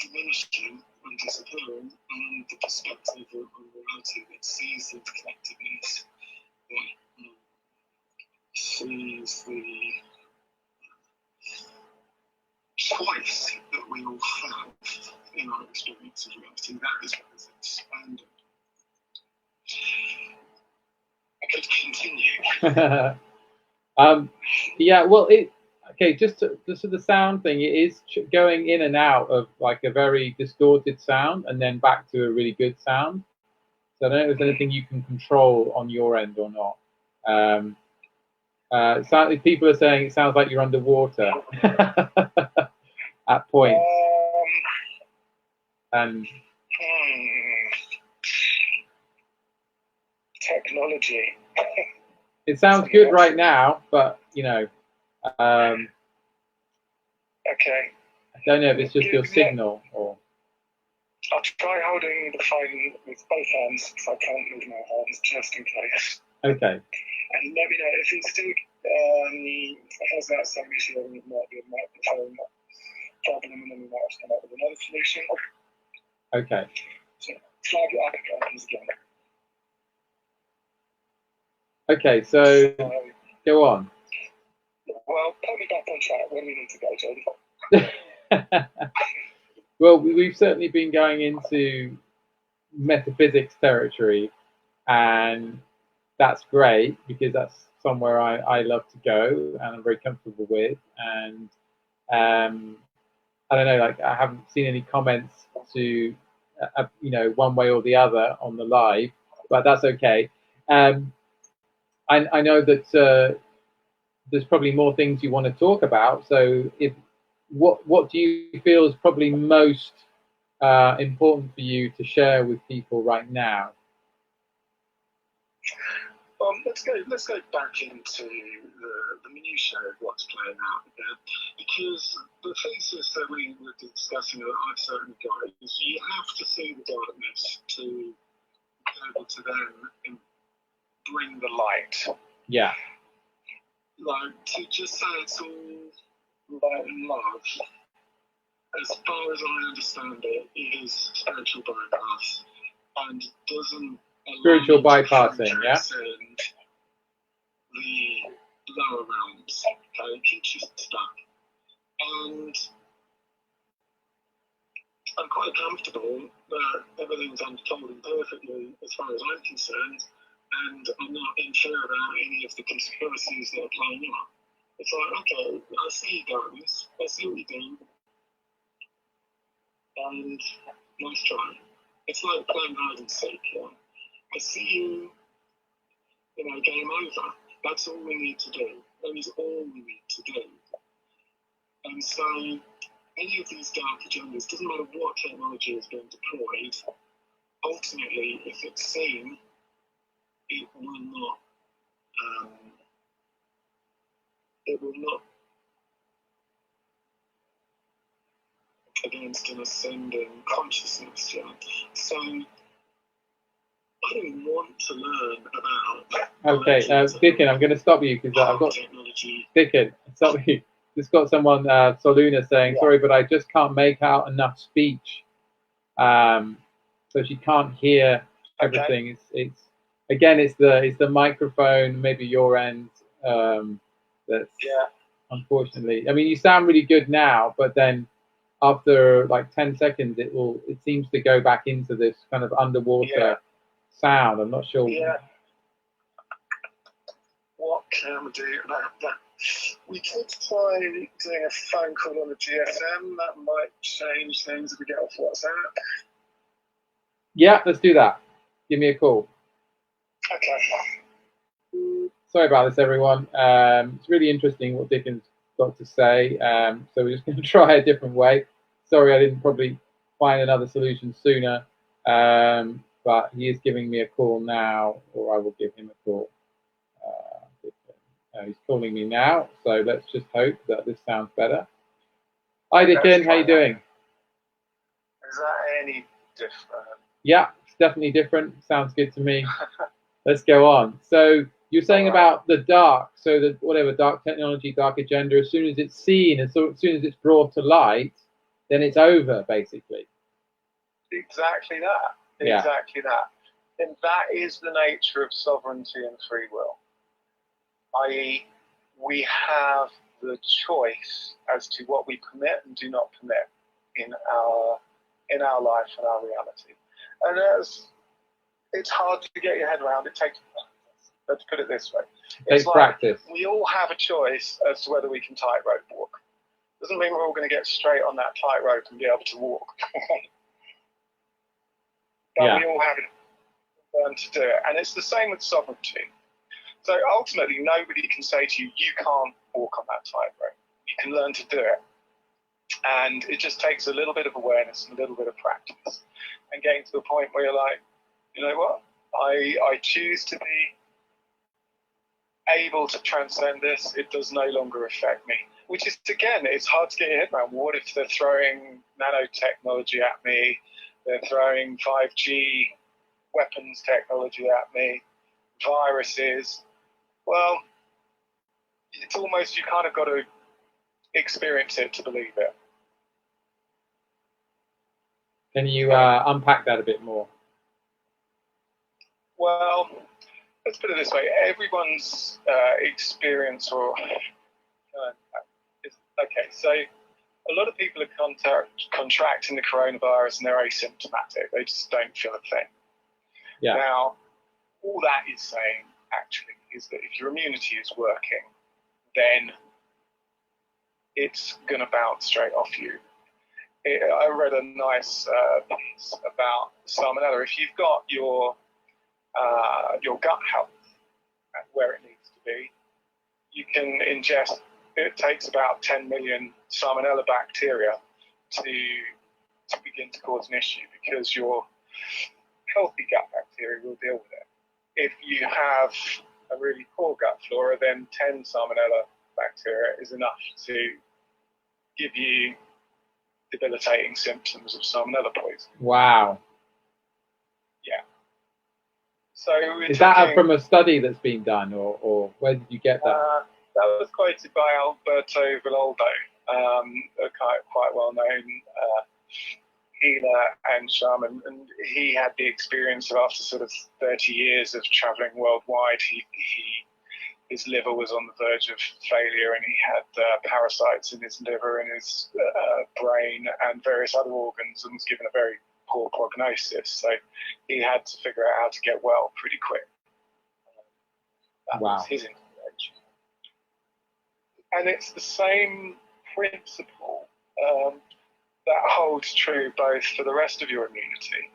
diminishing and disappearing, and the perspective on reality that sees the connectedness, that sees the choice that we all have in our experience of reality, that is what is expanding. I could continue. Yeah, well, just to the sound thing, it is going in and out of like a very distorted sound and then back to a really good sound. So I don't know if there's anything you can control on your end or not. People are saying it sounds like you're underwater at points. And technology. It sounds good right now, but Okay. I don't know if it's just your signal or. I'll try holding the phone with both hands because I can't move my hands just in case. Okay. And let me know if it still has that same issue, or it might be a microphone problem, and then we might have to come up with another solution. Okay. So flag it up if it happens again. Okay, so go on. Well, put me back on track. Where do we need to go, Jody? Well, we've certainly been going into metaphysics territory, and that's great because that's somewhere I love to go and I'm very comfortable with. And I don't know, like I haven't seen any comments to, one way or the other on the live, but that's okay. I know that there's probably more things you want to talk about. So, what do you feel is probably most important for you to share with people right now? Let's go back into the minutiae of what's playing out there, because the thesis that we were discussing that I've certainly got is you have to see the darkness to be able to then bring the light. Yeah. Like, to just say it's all light and love, as far as I understand it, is spiritual bypass and doesn't spiritual bypassing, yeah? transcend the lower realms, okay, keeps you stuck. And I'm quite comfortable that everything's unfolding perfectly as far as I'm concerned, and I'm not in fear about any of the conspiracies that are playing out. It's like, okay, I see you guys, I see what you're doing, and nice try. It's like playing hide and seek, yeah? I see you, game over. That's all we need to do. That is all we need to do. And so, any of these dark agendas, doesn't matter what technology is being deployed, ultimately, if it's seen, it will not against an ascending consciousness, yeah. So I don't want to learn about. Okay, Dickon, I'm going to stop you because I've got technology. Dickon. Stop you. Just got someone, Soluna, saying sorry, but I just can't make out enough speech. So she can't hear everything. Okay. It's again, it's the microphone, maybe your end. That's unfortunately. I mean, you sound really good now, but then after like 10 seconds, it seems to go back into this kind of underwater sound. I'm not sure. Yeah. What can we do about that? We could try doing a phone call on the GSM. That might change things if we get off WhatsApp. Yeah, let's do that. Give me a call. Okay. Sorry about this, everyone. It's really interesting what Dickon's got to say. So we're just going to try a different way. Sorry, I didn't probably find another solution sooner. But he is giving me a call now, or I will give him a call. He's calling me now, so let's just hope that this sounds better. Hi, Dickon. How you doing? Is that any different? Yeah, it's definitely different. Sounds good to me. Let's go on. So you're saying about the dark, so that whatever dark technology, dark agenda, as soon as it's seen, as soon as it's brought to light, then it's over, basically. Exactly that. Yeah. Exactly that. And that is the nature of sovereignty and free will. I.e., we have the choice as to what we permit and do not permit in our life and our reality. And it's hard to get your head around. It takes practice. Let's put it this way. It's like practice. We all have a choice as to whether we can tightrope walk. Doesn't mean we're all going to get straight on that tightrope and be able to walk. But we all have to learn to do it. And it's the same with sovereignty. So ultimately, nobody can say to you, you can't walk on that tightrope. You can learn to do it. And it just takes a little bit of awareness and a little bit of practice. And getting to the point where you're like, you know what? I choose to be able to transcend this. It does no longer affect me. Which is, again, it's hard to get your head around. What if they're throwing nanotechnology at me? They're throwing 5G weapons technology at me, viruses. Well, it's almost, you kind of got to experience it to believe it. Can you unpack that a bit more? Well, let's put it this way. Everyone's experience okay, so a lot of people are contracting the coronavirus and they're asymptomatic. They just don't feel a thing. Yeah. Now, all that is saying, actually, is that if your immunity is working, then it's going to bounce straight off you. I read a nice piece about salmonella. If you've got your gut health where it needs to be, you can ingest, it takes about 10 million salmonella bacteria to begin to cause an issue, because your healthy gut bacteria will deal with it. If you have a really poor gut flora, then 10 salmonella bacteria is enough to give you debilitating symptoms of salmonella poisoning. Wow. Yeah. So is that from a study that's been done, or where did you get that? That was quoted by Alberto Villoldo, a quite well-known healer and shaman, and he had the experience of, after sort of 30 years of traveling worldwide, his liver was on the verge of failure, and he had parasites in his liver and his brain and various other organs, and was given a very poor prognosis. So he had to figure out how to get well pretty quick. That Wow. was his intervention. And it's the same principle that holds true both for the rest of your immunity,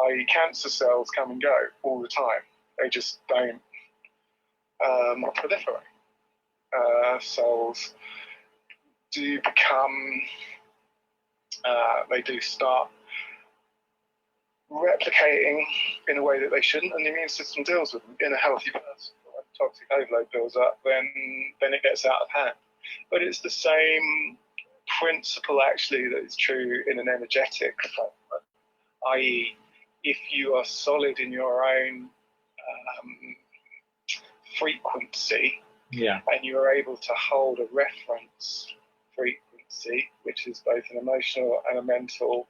i.e. cancer cells come and go all the time. They just don't proliferate. Cells do become, they do start replicating in a way that they shouldn't, and the immune system deals with them in a healthy person. When toxic overload builds up, then it gets out of hand. But it's the same principle actually that is true in an energetic framework, i.e. if you are solid in your own frequency, and you are able to hold a reference frequency, which is both an emotional and a mental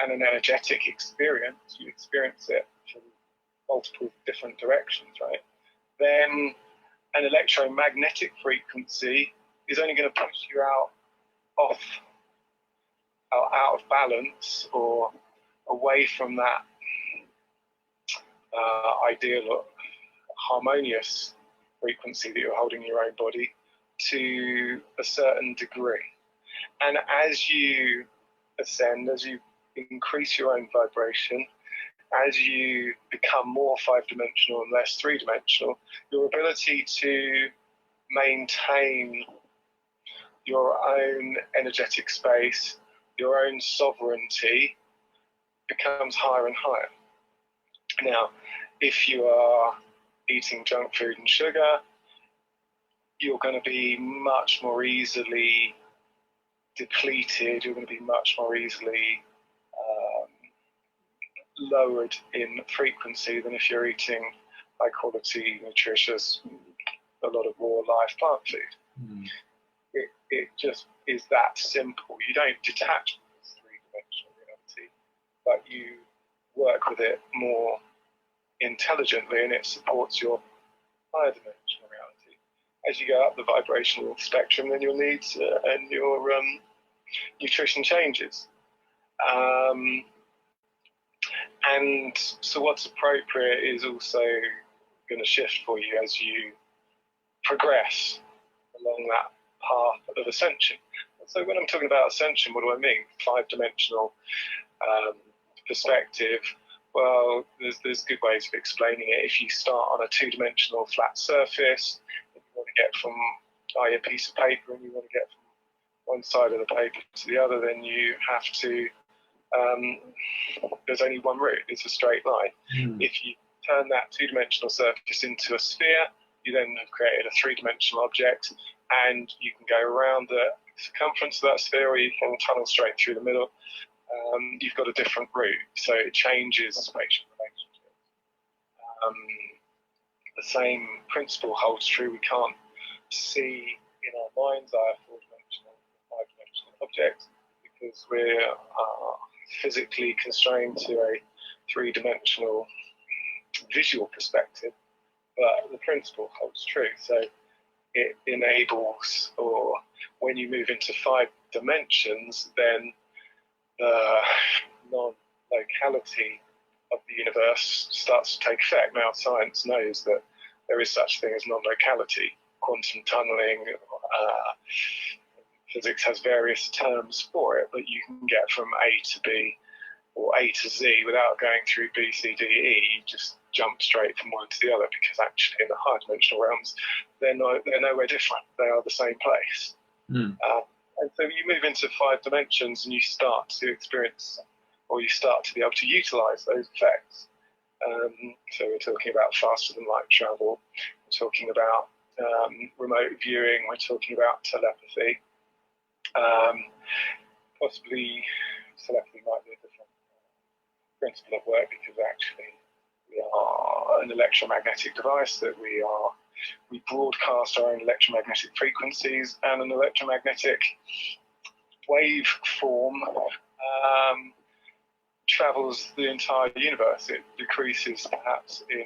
and an energetic experience, you experience it from multiple different directions, right? Then an electromagnetic frequency is only going to push you out of balance or away from that ideal or harmonious frequency that you're holding in your own body to a certain degree. And as you ascend, as you increase your own vibration, as you become more five-dimensional and less three-dimensional, your ability to maintain your own energetic space, your own sovereignty becomes higher and higher. Now, if you are eating junk food and sugar, you're going to be much more easily depleted, you're going to be much more easily lowered in frequency than if you're eating high quality, nutritious, a lot of raw live plant food. It just is that simple. You don't detach from this three-dimensional reality, but you work with it more intelligently, and it supports your higher dimensional reality. As you go up the vibrational spectrum, then your needs and your nutrition changes. And so what's appropriate is also going to shift for you as you progress along that path of ascension. So when I'm talking about ascension, what do I mean? Five-dimensional perspective. Well, there's good ways of explaining it. If you start on a two-dimensional flat surface, and you want to get from a piece of paper, and you want to get from one side of the paper to the other, then you have to, there's only one route, it's a straight line. If you turn that two-dimensional surface into a sphere, you then have created a three-dimensional object, and you can go around the circumference of that sphere, or you can tunnel straight through the middle. You've got a different route, so it changes spatial relationships. The same principle holds true. We can't see in our mind's eye a four-dimensional, five-dimensional object because we're physically constrained to a three-dimensional visual perspective, but the principle holds true. So it enables, or when you move into five dimensions, then the non-locality of the universe starts to take effect. Now, science knows that there is such a thing as non-locality. Quantum tunneling, physics has various terms for it, but you can get from A to B or A to Z without going through B, C, D, E. You just jump straight from one to the other, because actually in the higher dimensional realms, they're nowhere different. They are the same place. And so you move into five dimensions and you start to experience, or you start to be able to utilize those effects. So we're talking about faster than light travel, we're talking about remote viewing, we're talking about telepathy. Possibly telepathy might be a different principle of work, because actually we are an electromagnetic device that we broadcast our own electromagnetic frequencies, and an electromagnetic wave form travels the entire universe. It decreases perhaps in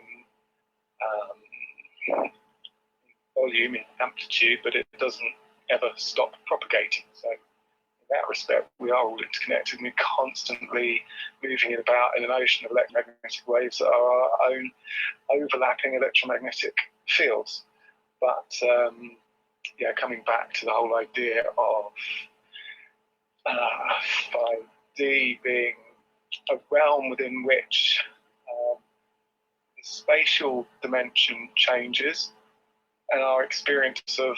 volume, in amplitude, but it doesn't ever stop propagating. So in that respect, we are all interconnected, and we're constantly moving it about in an ocean of electromagnetic waves that are our own overlapping electromagnetic fields. But yeah, coming back to the whole idea of 5D being a realm within which the spatial dimension changes, and our experience of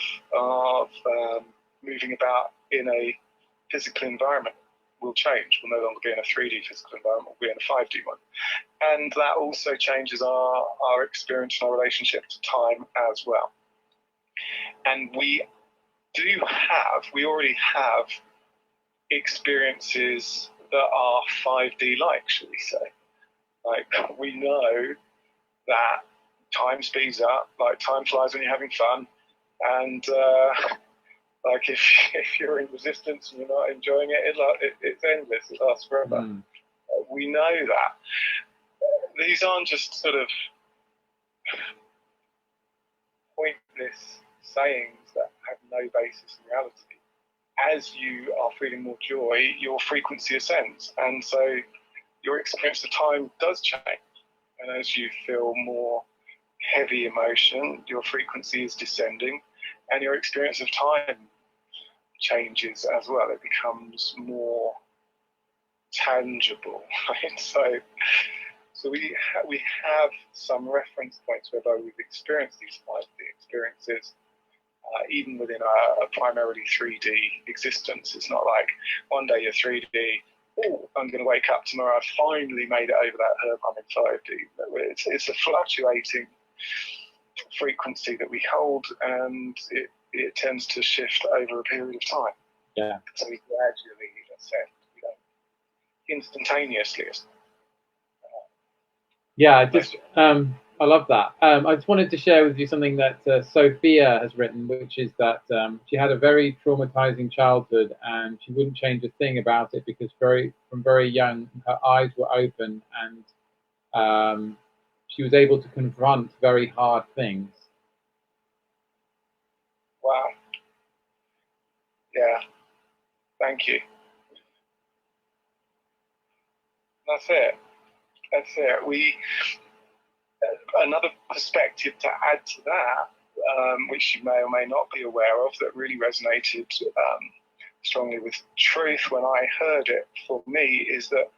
moving about in a physical environment will change. We'll no longer be in a 3D physical environment, we'll be in a 5D one. And that also changes our experience and our relationship to time as well. And we already have experiences that are 5D like, shall we say. Like, we know that time speeds up, like time flies when you're having fun, and like if you're in resistance and you're not enjoying it, it's endless, it lasts forever. We know that. These aren't just sort of pointless sayings that have no basis in reality. As you are feeling more joy, your frequency ascends, and so your experience of time does change. And as you feel more heavy emotion, your frequency is descending, and your experience of time changes as well. It becomes more tangible, right? So we have some reference points whereby we've experienced these 5D experiences, even within a primarily 3D existence. It's not like one day you're 3D, oh, I'm going to wake up tomorrow, I've finally made it over that hurdle, I'm in 5D. It's a fluctuating frequency that we hold, and it tends to shift over a period of time. Yeah. So we gradually ascend, instantaneously. Yeah, I love that. I just wanted to share with you something that Sophia has written, which is that she had a very traumatizing childhood, and she wouldn't change a thing about it because from very young, her eyes were open, and she was able to confront very hard things. Wow. Yeah. Thank you. That's it. Another perspective to add to that, which you may or may not be aware of, that really resonated strongly with truth when I heard it for me, is that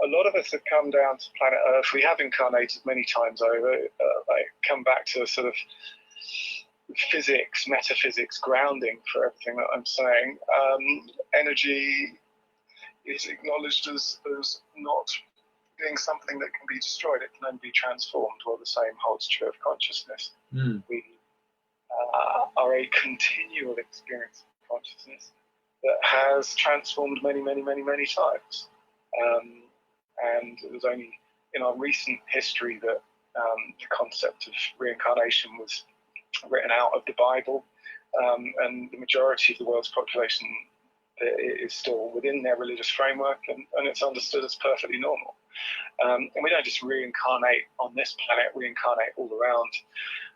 a lot of us have come down to planet Earth. We have incarnated many times over. Come back to a sort of physics, metaphysics grounding for everything that I'm saying. Energy is acknowledged as not being something that can be destroyed. It can only be transformed. Well, the same holds true of consciousness. We are a continual experience of consciousness that has transformed many, many, many, many times. And it was only in our recent history that the concept of reincarnation was written out of the Bible, and the majority of the world's population is still within their religious framework, and it's understood as perfectly normal. And we don't just reincarnate on this planet, we reincarnate all around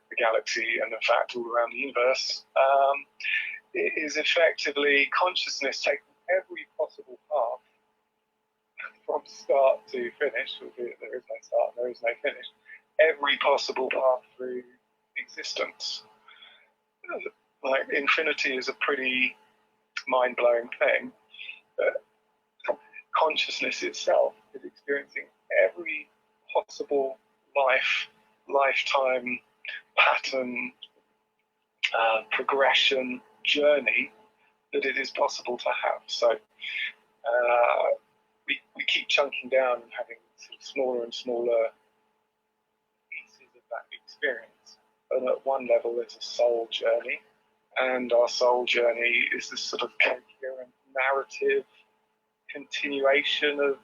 the galaxy, and in fact all around the universe. It is effectively consciousness taking every possible path from start to finish, albeit there is no start and there is no finish, every possible path through existence. Like, infinity is a pretty mind-blowing thing, but consciousness itself is experiencing every possible lifetime pattern, progression, journey that it is possible to have. So we keep chunking down and having sort of smaller and smaller pieces of that experience. And at one level, there's a soul journey, and our soul journey is this sort of coherent narrative continuation of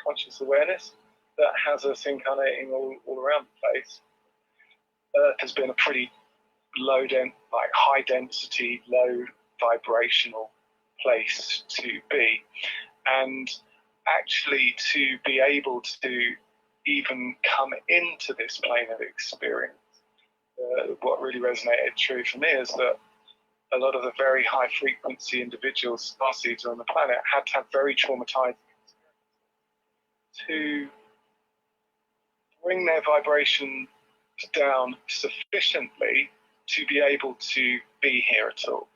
conscious awareness that has us incarnating all around the place. Earth has been a pretty high density, low vibrational place to be, and actually to be able to even come into this plane of experience. What really resonated true for me is that a lot of the very high frequency individuals, star seeds on the planet, had to have very traumatizing experiences to bring their vibration down sufficiently to be able to be here at all.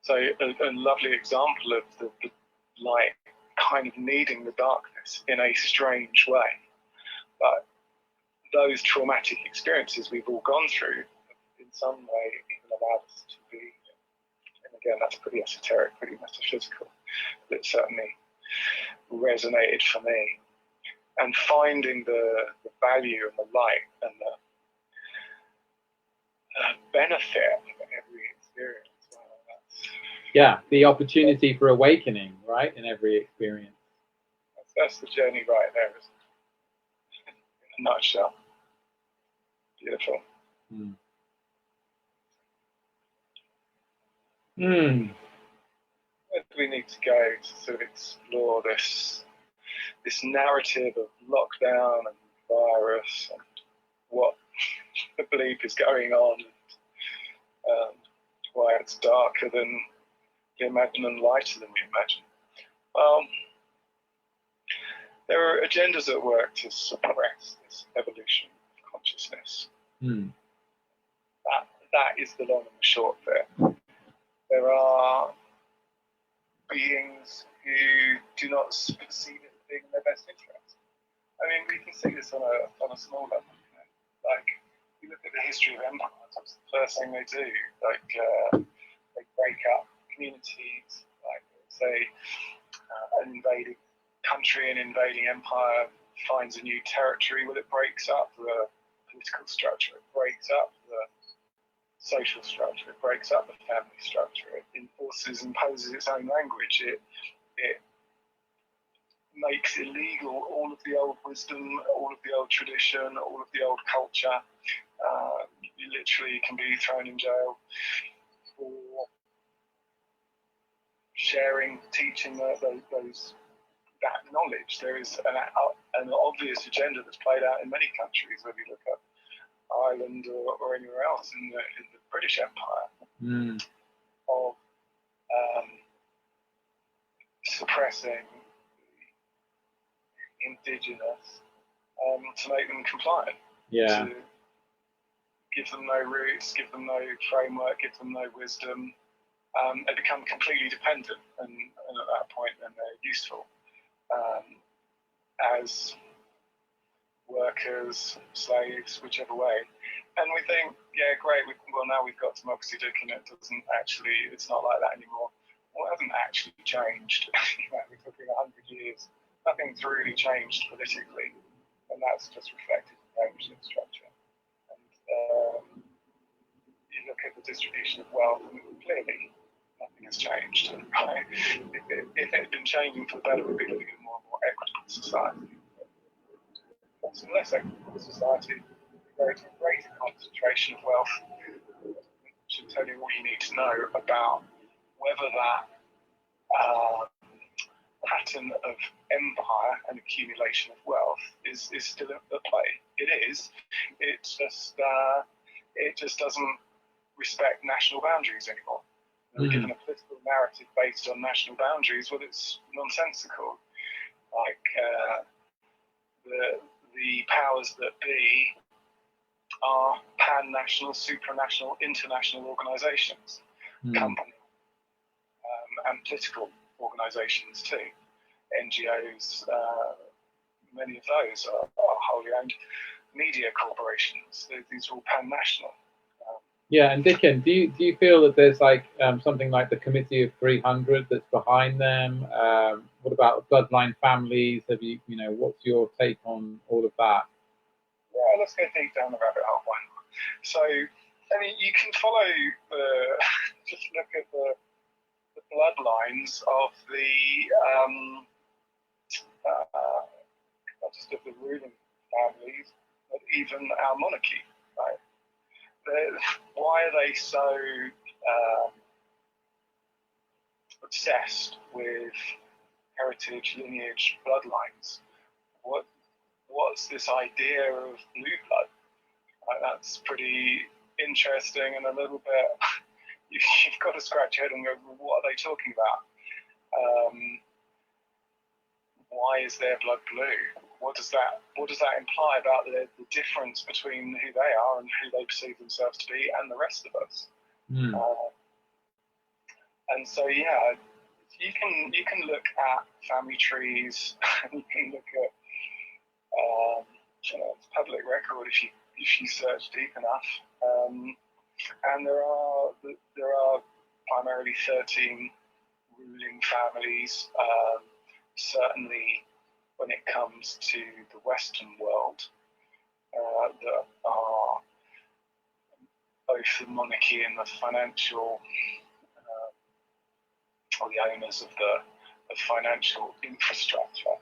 So a lovely example of the light kind of needing the darkness in a strange way. But those traumatic experiences we've all gone through have in some way even allowed us to be, and again, that's pretty esoteric, pretty metaphysical, but it certainly resonated for me. And finding the value and the light and the benefit of every experience. Yeah, the opportunity for awakening, right, in every experience. That's the journey right there, isn't it? In a nutshell. Beautiful. Where do we need to go to sort of explore this narrative of lockdown and virus and what the bleep is going on, and why it's darker than we imagine and lighter than we imagine? Well, there are agendas at work to suppress this evolution of consciousness. That is the long and the short there. There are beings who do not perceive it as being in their best interest. I mean, we can see this on a small level. You know? Like, you look at the history of empires, what's the first thing they do? Like, they break up communities, like, say, an invading country, an invading empire finds a new territory. Well, it breaks up the political structure, it breaks up the social structure, it breaks up the family structure, it imposes its own language, it makes illegal all of the old wisdom, all of the old tradition, all of the old culture. You literally can be thrown in jail for sharing, teaching that knowledge. There is an obvious agenda that's played out in many countries, whether you look at Ireland or anywhere else in the British Empire, of suppressing the indigenous to make them compliant. Yeah. To give them no roots, give them no framework, give them no wisdom. They become completely dependent, and at that point, then they're useful as workers, slaves, whichever way. And we think, yeah, great. Now we've got democracy, Dickon. It's not like that anymore. Well, it hasn't actually changed. We're talking 100 years. Nothing's really changed politically, and that's just reflected in the ownership structure. And you look at the distribution of wealth, and clearly nothing has changed. Right? If it had been changing for the better, we'd be living in a more and more equitable society. It's a less equitable society, a greater concentration of wealth. Should tell you what you need to know about whether that pattern of empire and accumulation of wealth is still at play. It is. It just doesn't respect national boundaries anymore. We're given a political narrative based on national boundaries. Well, it's nonsensical. Like the powers that be are pan-national, supranational, international organisations, companies, and political organisations too. NGOs, many of those are wholly owned media corporations. These are all pan-national. Yeah, and Dickon, do you feel that there's like something like the Committee of 300 that's behind them? What about bloodline families? What's your take on all of that? Yeah, let's go deep down the rabbit hole. Why not? So, I mean, you can follow just look at the bloodlines of not just of the ruling families, but even our monarchy, right? Why are they so obsessed with heritage, lineage, bloodlines. What's this idea of blue blood? That's pretty interesting and a little bit. You've got to scratch your head and go, well, what are they talking about? Why is their blood blue? What does that imply about the difference between who they are and who they perceive themselves to be and the rest of us? Mm. And so, yeah, you can look at family trees. You can look at it's public record if you search deep enough. And there are primarily 13 ruling families. Certainly, when it comes to the Western world, that are both the monarchy and the financial, or the owners of the financial infrastructure.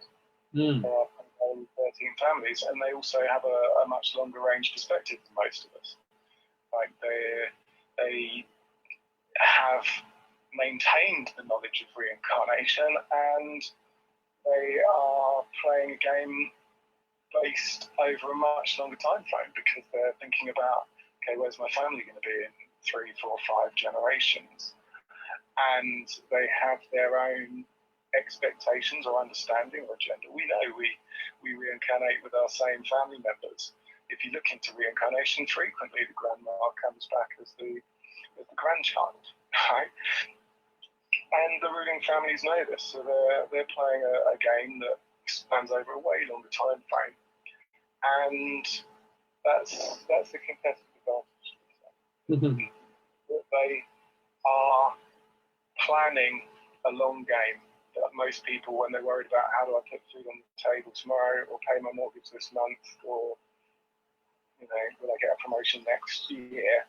Mm. There are primarily 13 families, and they also have a much longer range perspective than most of us. Like they have maintained the knowledge of reincarnation, and they are playing a game based over a much longer time frame, because they're thinking about, okay, where's my family going to be in 3, 4, 5 generations? And they have their own expectations or understanding or agenda. We know we reincarnate with our same family members. If you look into reincarnation, frequently the grandma comes back as the grandchild, right? And the ruling families know this, so they're playing a game that spans over a way longer time frame, and that's the competitive advantage. Mm-hmm. That they are planning a long game. That most people, when they're worried about how do I put food on the table tomorrow, or pay my mortgage this month, or will I get a promotion next year,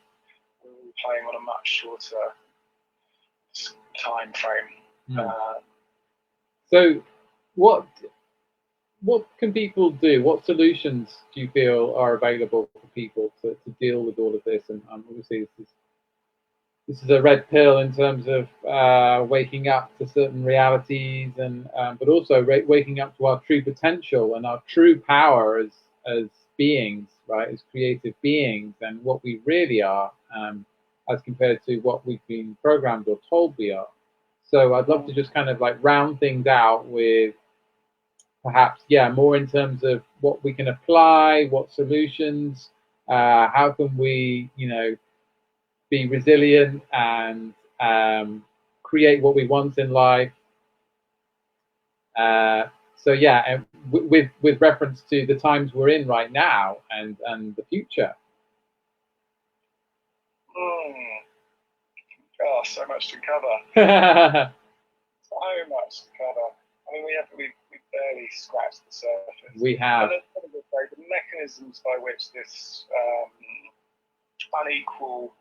we're playing on a much shorter time frame. So what can people do? What solutions do you feel are available for people to deal with all of this? And obviously this is a red pill in terms of waking up to certain realities, and but also waking up to our true potential and our true power as beings, right? As creative beings, and what we really are, as compared to what we've been programmed or told we are. So I'd love to just kind of like round things out with perhaps, more in terms of what we can apply, what solutions, how can we, be resilient and create what we want in life. So and with reference to the times we're in right now and the future. Oh, so much to cover. So much to cover. I mean, we barely scratched the surface. We have. And the mechanisms by which this unequal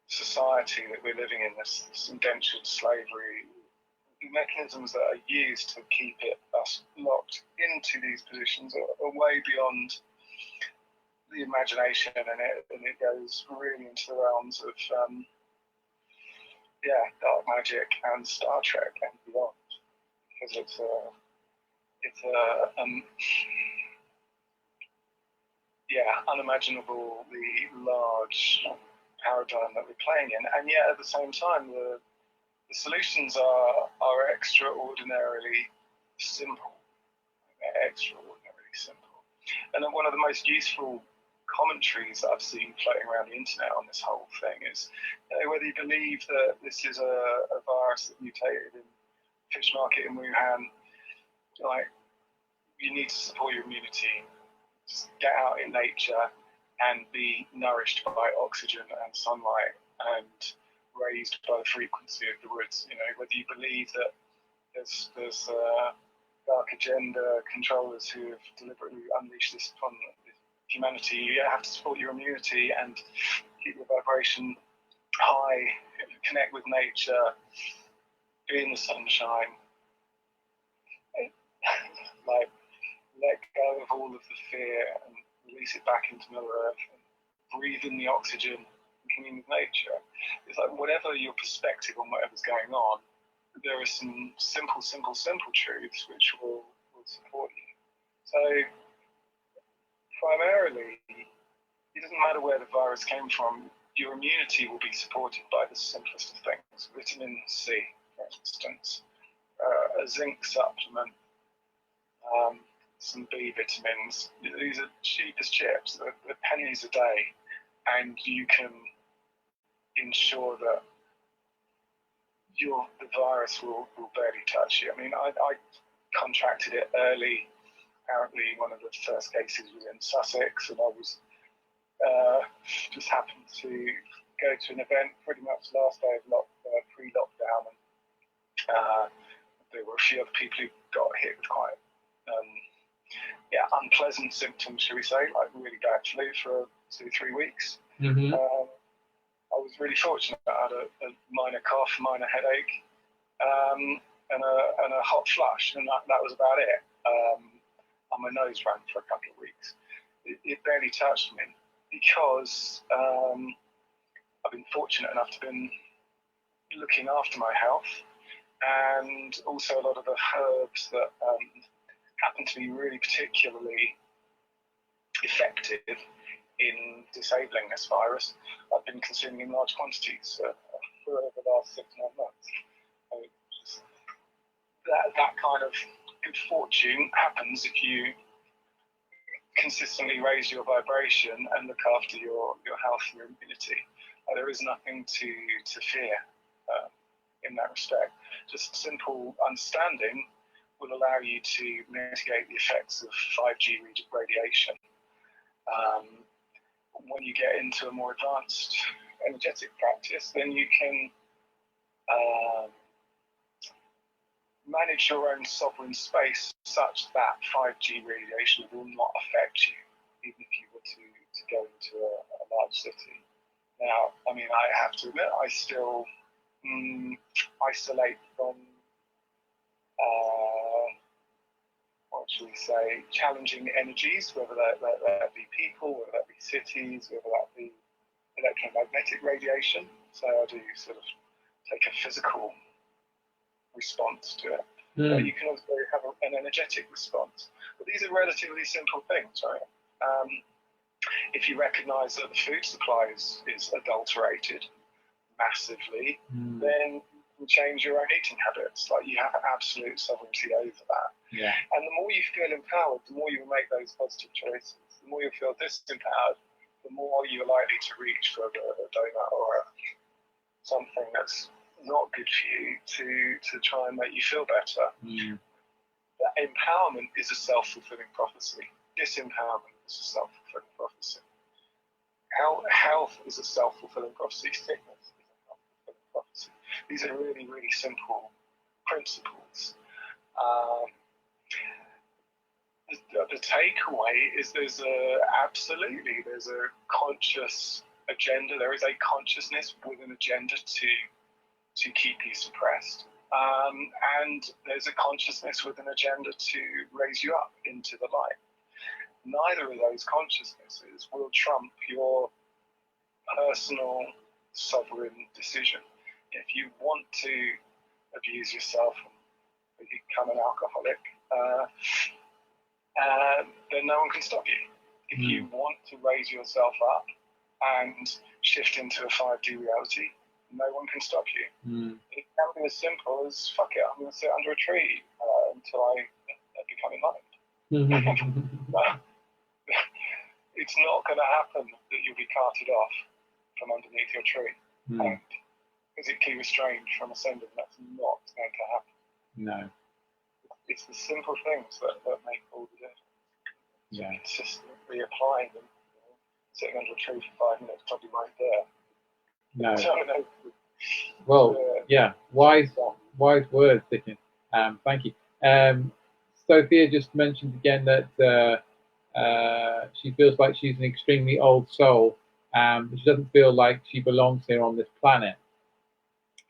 society that we're living in, this indentured slavery, the mechanisms that are used to keep us locked into these positions are way beyond the imagination, and it goes really into the realms of dark magic and Star Trek and beyond, because it's unimaginably large paradigm that we're playing in, and yet at the same time the solutions are extraordinarily simple. And then one of the most useful commentaries that I've seen floating around the internet on this whole thing is, whether you believe that this is a virus that mutated in fish market in Wuhan, like, you need to support your immunity. Just get out in nature and be nourished by oxygen and sunlight and raised by the frequency of the woods. Whether you believe that there's dark agenda controllers who have deliberately unleashed this upon humanity, you have to support your immunity and keep your vibration high, connect with nature, be in the sunshine, like, let go of all of the fear and release it back into Mother Earth, and breathe in the oxygen and commune with nature. It's like, whatever your perspective on whatever's going on, there are some simple truths which will support you. So primarily, it doesn't matter where the virus came from, your immunity will be supported by the simplest of things. Vitamin C, for instance, a zinc supplement, some B vitamins. These are cheap as chips, they're pennies a day, and you can ensure that the virus will barely touch you. I mean, I contracted it early. Apparently, one of the first cases was in Sussex, and I was just happened to go to an event pretty much last day of pre-lockdown, and there were a few other people who got hit with quite unpleasant symptoms, shall we say, like really bad flu for 2-3 weeks. Mm-hmm. I was really fortunate. I had a minor cough, minor headache, and a hot flush, and that was about it. And my nose ran for a couple of weeks. It barely touched me because I've been fortunate enough to been looking after my health, and also a lot of the herbs that happen to be really particularly effective in disabling this virus, I've been consuming in large quantities for the last 6-9 months. That kind of good fortune happens if you consistently raise your vibration and look after your health and your immunity. There is nothing to fear in that respect. Just simple understanding will allow you to mitigate the effects of 5G radiation. When you get into a more advanced energetic practice, then you can manage your own sovereign space such that 5G radiation will not affect you, even if you were to go into a large city. Now, I mean, I have to admit, I still isolate from what should we say, challenging energies, whether that be people, whether that be cities, whether that be electromagnetic radiation. So I do sort of take a physical response to it. But you can also have an energetic response. But these are relatively simple things, right? If you recognize that the food supply is adulterated massively, then you change your own eating habits. Like, you have absolute sovereignty over that. Yeah. And the more you feel empowered, the more you will make those positive choices. The more you feel disempowered, the more you're likely to reach for a donut or something that's not good for you to try and make you feel better. That empowerment is a self-fulfilling prophecy. Disempowerment is a self-fulfilling prophecy. Health is a self-fulfilling prophecy. Sickness is a self-fulfilling prophecy. These are really, really simple principles. The takeaway is there's a conscious agenda. There is a consciousness with an agenda to keep you suppressed. And there's a consciousness with an agenda to raise you up into the light. Neither of those consciousnesses will trump your personal sovereign decision. If you want to abuse yourself and become an alcoholic, then no one can stop you. If you want to raise yourself up and shift into a 5G reality, no one can stop you. It can be as simple as, fuck it, I'm going to sit under a tree until I become enlightened. It's not going to happen that you'll be carted off from underneath your tree and physically restrained from ascending. That's not going to happen. No. It's the simple things that make all the difference. Yeah. Consistently applying them. Sitting under a tree for 5 minutes probably won't there. No. Well, yeah, wise words, Dickon. Thank you. Sophia just mentioned again that she feels like she's an extremely old soul, but she doesn't feel like she belongs here on this planet.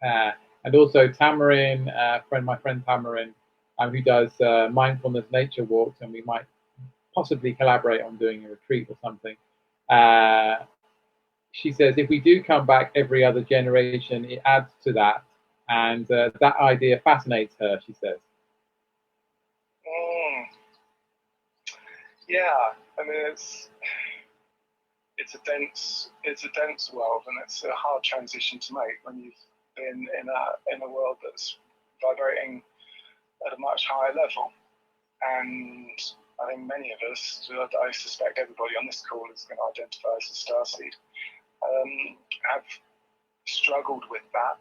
And also Tamarin, my friend Tamarin, who does mindfulness nature walks, and we might possibly collaborate on doing a retreat or something. She says if we do come back every other generation, it adds to that. and that idea fascinates her, she says. Yeah, I mean it's a dense world, and it's a hard transition to make when you've been in a world that's vibrating at a much higher level. And I think many of us, I suspect everybody on this call is going to identify as a starseed, have struggled with that.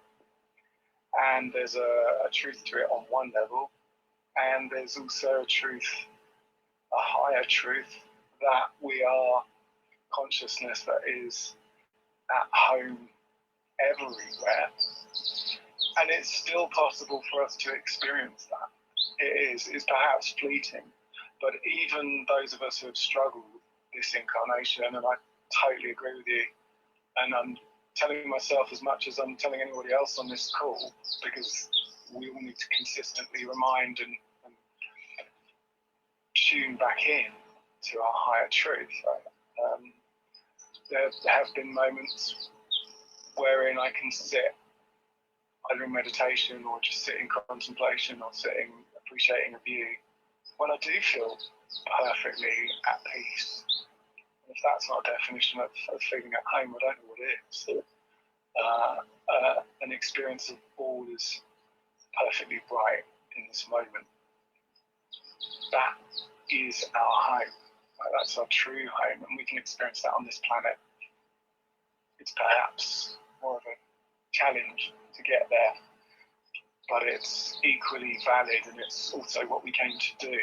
And there's a truth to it on one level, and there's also a higher truth, that we are consciousness that is at home everywhere. And it's still possible for us to experience that. It's perhaps fleeting, but even those of us who have struggled with this incarnation, and I totally agree with you, and I'm telling myself as much as I'm telling anybody else on this call, because we all need to consistently remind and tune back in to our higher truth. There have been moments wherein I can sit either in meditation or just sit in contemplation or sitting appreciating a view when I do feel perfectly at peace. And if that's not a definition of feeling at home, I don't know what is. An experience of all is perfectly bright in this moment. That is our home. That's our true home, and we can experience that on this planet. It's perhaps more of a challenge to get there, but it's equally valid, and it's also what we came to do.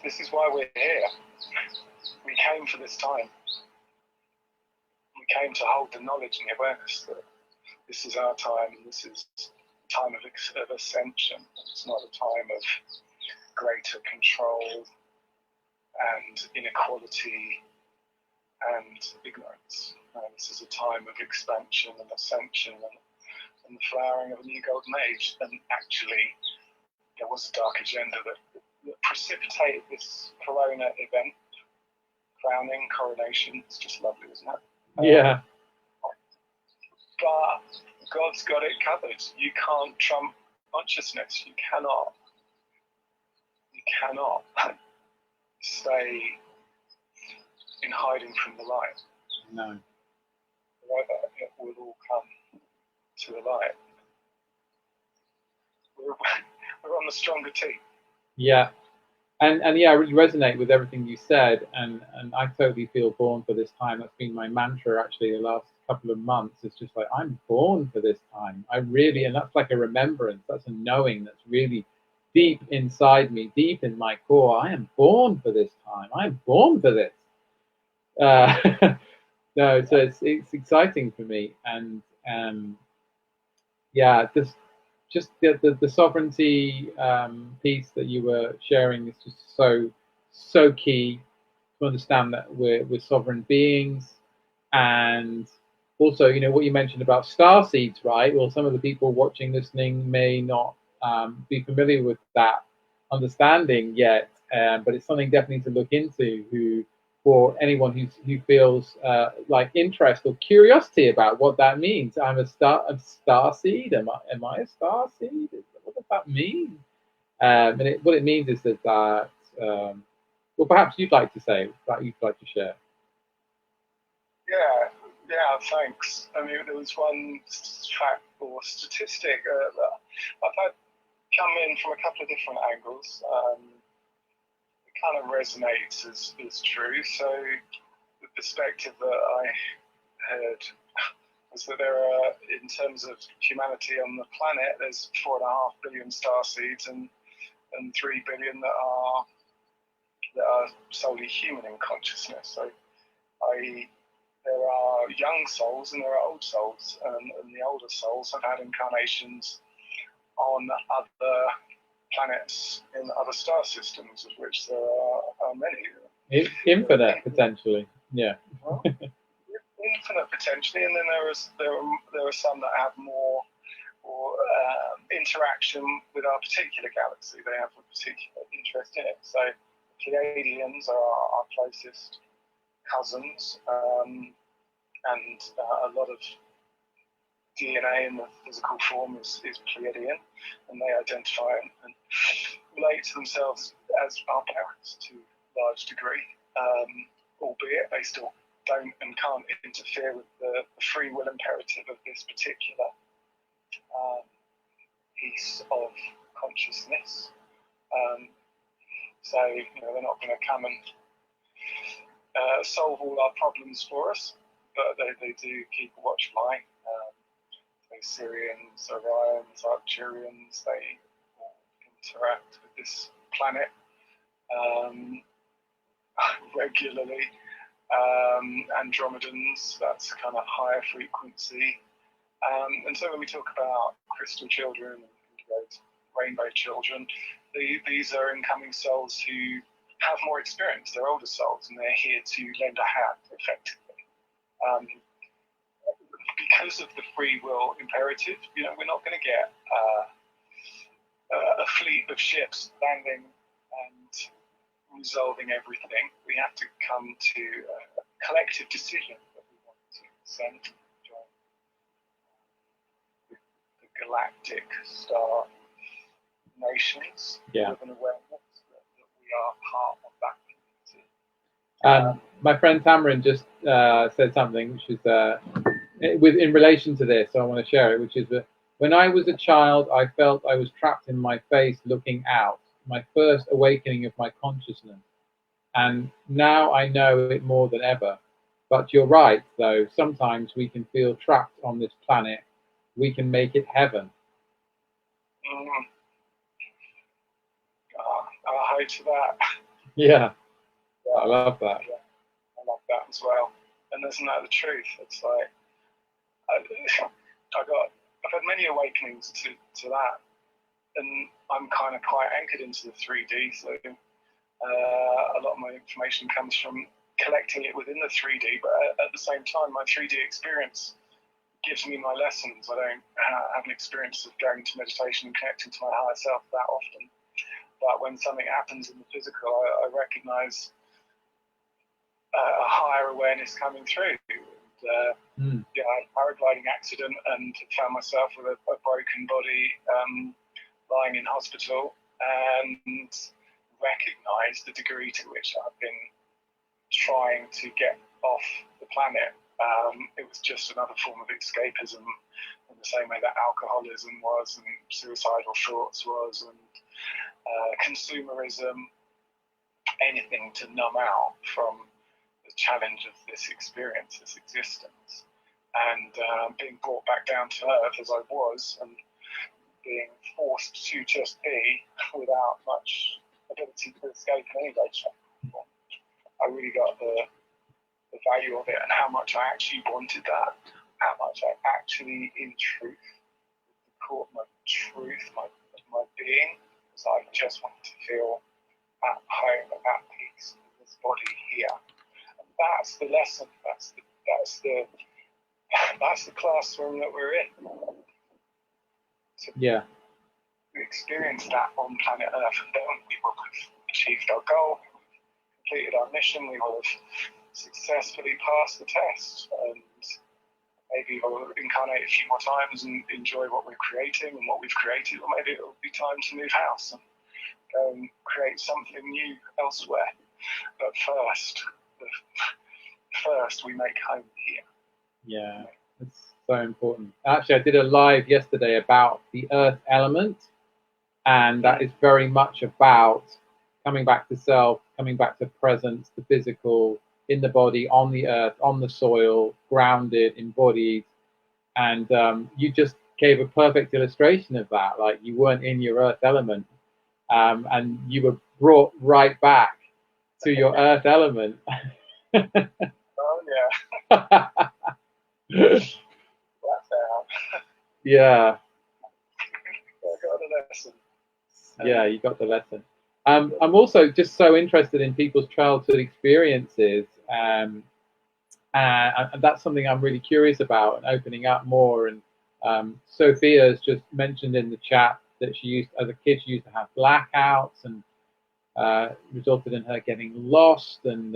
This is why we're here. We came for this time. We came to hold the knowledge and the awareness that this is our time, and this is a time of ascension. It's not a time of greater control and inequality and ignorance. This is a time of expansion and ascension and the flowering of a new golden age. And actually, there was a dark agenda that precipitated this corona event, crowning, coronation. It's just lovely, isn't it? Yeah. But God's got it covered. You can't trump consciousness. You cannot stay in hiding from the light. No. However, it will all come to the light. We're on the stronger team. Yeah. And yeah, I really resonate with everything you said, and I totally feel born for this time. That's been my mantra actually the last couple of months. It's just like, I'm born for this time. And that's like a remembrance. That's a knowing that's really deep inside me, deep in my core. I am born for this time. I am born for this. No, so it's exciting for me, and yeah, just the sovereignty piece that you were sharing is just so key to understand that we're sovereign beings. And also, you know, what you mentioned about star seeds, right? Well, some of the people watching, listening may not be familiar with that understanding yet, but it's something definitely to look into. For anyone who feels like interest or curiosity about what that means, I'm a star seed. Am I a star seed? What does that mean? And what it means is that well, perhaps you'd like to say, that you'd like to share. Yeah, thanks. I mean, there was one fact or statistic that I've had come in from a couple of different angles. It kind of resonates as true. So the perspective that I heard was that there are, in terms of humanity on the planet, there's 4.5 billion star seeds and 3 billion that are solely human in consciousness. So there are young souls and there are old souls, and the older souls have had incarnations on other planets in other star systems, of which there are many. Infinite, potentially. Yeah. Well, infinite potentially, and then there are some that have more interaction with our particular galaxy. They have a particular interest in it. So Pleiadians are our closest cousins. and a lot of DNA in the physical form is Pleiadian, and they identify and relate to themselves as our parents to a large degree, albeit they still don't and can't interfere with the free will imperative of this particular piece of consciousness. So, they're not going to come and solve all our problems for us, but they do keep a watchful eye. The Syrians, Orions, Arcturians, they interact with this planet regularly. Andromedans, that's kind of higher frequency. And so when we talk about crystal children and rainbow children, these are incoming souls who have more experience. They're older souls, and they're here to lend a hand, effectively. Because of the free will imperative, we're not going to get a fleet of ships landing and resolving everything. We have to come to a collective decision that we want to send and join the galactic star nations with an awareness that we are part of that community. My friend Tamarin just said something which is in relation to this, so I want to share it, which is that when I was a child, I felt I was trapped in my face looking out, my first awakening of my consciousness. And now I know it more than ever. But you're right, though, sometimes we can feel trapped on this planet. We can make it heaven. I hope to that. Yeah, I love that. Yeah, I love that as well. And isn't that the truth? It's like, I've had many awakenings to that, and I'm kind of quite anchored into the 3D, so a lot of my information comes from collecting it within the 3D, but at the same time, my 3D experience gives me my lessons. I don't have an experience of going to meditation and connecting to my higher self that often, but when something happens in the physical, I recognize a higher awareness coming through. I had a paragliding accident and found myself with a broken body, lying in hospital, and recognized the degree to which I've been trying to get off the planet. It was just another form of escapism, in the same way that alcoholism was, and suicidal thoughts was, and consumerism, anything to numb out from the challenge of this experience, this existence. And being brought back down to earth as I was, and being forced to just be without much ability to escape in any way, shape, or form. I really got the value of it, and how much I actually wanted that, how much I actually, in truth, caught my truth, my being, because I just wanted to feel at home, at peace in this body here. And that's the lesson. That's the classroom that we're in. To experience that on planet Earth, and then we will have achieved our goal, completed our mission, we will have successfully passed the test, and maybe we'll incarnate a few more times and enjoy what we're creating and what we've created, or maybe it'll be time to move house and go and create something new elsewhere. But first we make home here. Yeah, it's so important. Actually, I did a live yesterday about the earth element, and that is very much about coming back to self, coming back to presence, the physical, in the body, on the earth, on the soil, grounded, embodied. And you just gave a perfect illustration of that. Like, you weren't in your earth element, and you were brought right back to your earth element. Oh, yeah. That's out. Yeah. I got a lesson. Yeah, you got the lesson. I'm also just so interested in people's childhood experiences, and that's something I'm really curious about and opening up more. And Sophia's just mentioned in the chat that as a kid, she used to have blackouts, and resulted in her getting lost and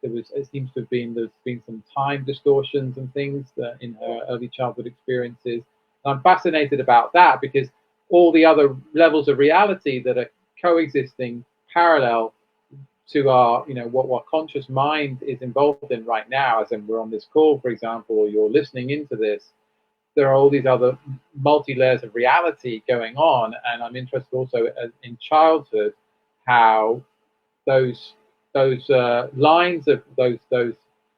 it seems to have been, there's been some time distortions and things that in her early childhood experiences. I'm fascinated about that because all the other levels of reality that are coexisting parallel to our, what our conscious mind is involved in right now, as in we're on this call, for example, or you're listening into this, there are all these other multi-layers of reality going on. And I'm interested also in childhood, how those lines of those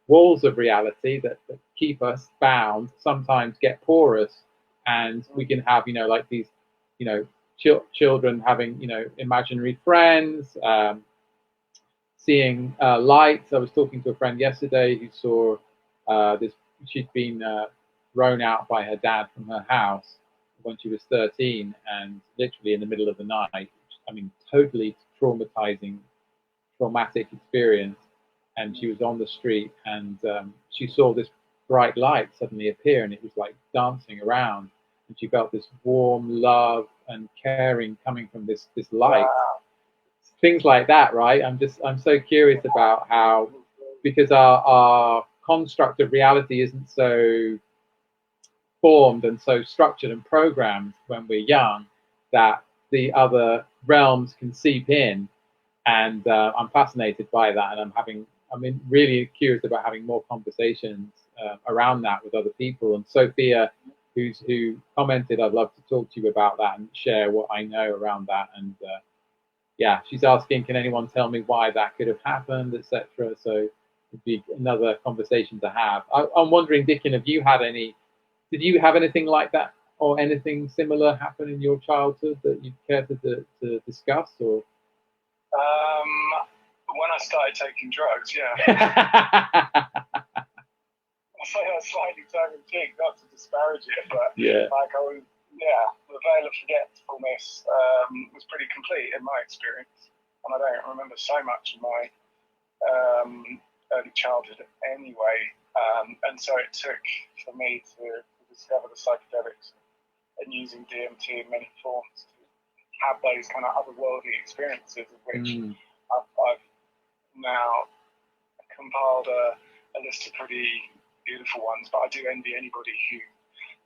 walls of reality that keep us bound sometimes get porous, and we can have like these children having imaginary friends, seeing lights. I was talking to a friend yesterday who saw this. She'd been thrown out by her dad from her house when she was 13, and literally in the middle of the night. I mean, totally traumatic experience. And she was on the street, and she saw this bright light suddenly appear, and it was like dancing around. And she felt this warm love and caring coming from this light. Things like that, right? I'm so curious about how, because our construct of reality isn't so formed and so structured and programmed when we're young, that the other realms can seep in. And I'm fascinated by that, and I'm really curious about having more conversations around that with other people. And Sophia, who commented, I'd love to talk to you about that and share what I know around that. And yeah, she's asking, can anyone tell me why that could have happened, etc. So it'd be another conversation to have. I'm wondering, Dickon, did you have anything like that or anything similar happen in your childhood that you'd care to discuss? Or when I started taking drugs, yeah. I say that slightly tongue-in-cheek, not to disparage it, but yeah. The veil of forgetfulness was pretty complete in my experience, and I don't remember so much of my early childhood anyway. And so it took for me to discover the psychedelics and using DMT in many forms to have those kind of otherworldly experiences, of which I've now compiled a list of pretty beautiful ones. But I do envy anybody who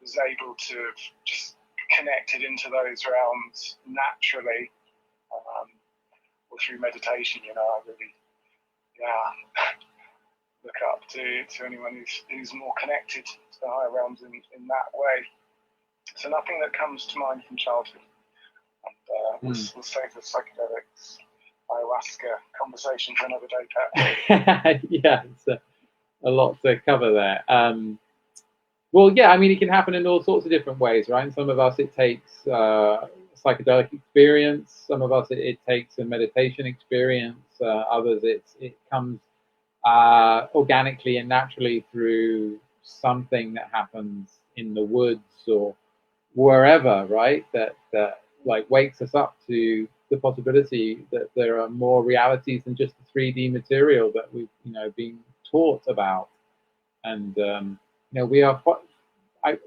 was able to have just connected into those realms naturally, or through meditation. I really, look up to anyone who's more connected to the higher realms in that way. So nothing that comes to mind from childhood. And we'll save the psychedelics, ayahuasca conversation for another day, Pat. Yeah, it's a lot to cover there. Well, yeah, I mean, it can happen in all sorts of different ways, right? And some of us, it takes psychedelic experience. Some of us, it takes a meditation experience. Others, it comes organically and naturally through something that happens in the woods or wherever, right? That like wakes us up to the possibility that there are more realities than just the 3D material that we've been taught about. And we are, I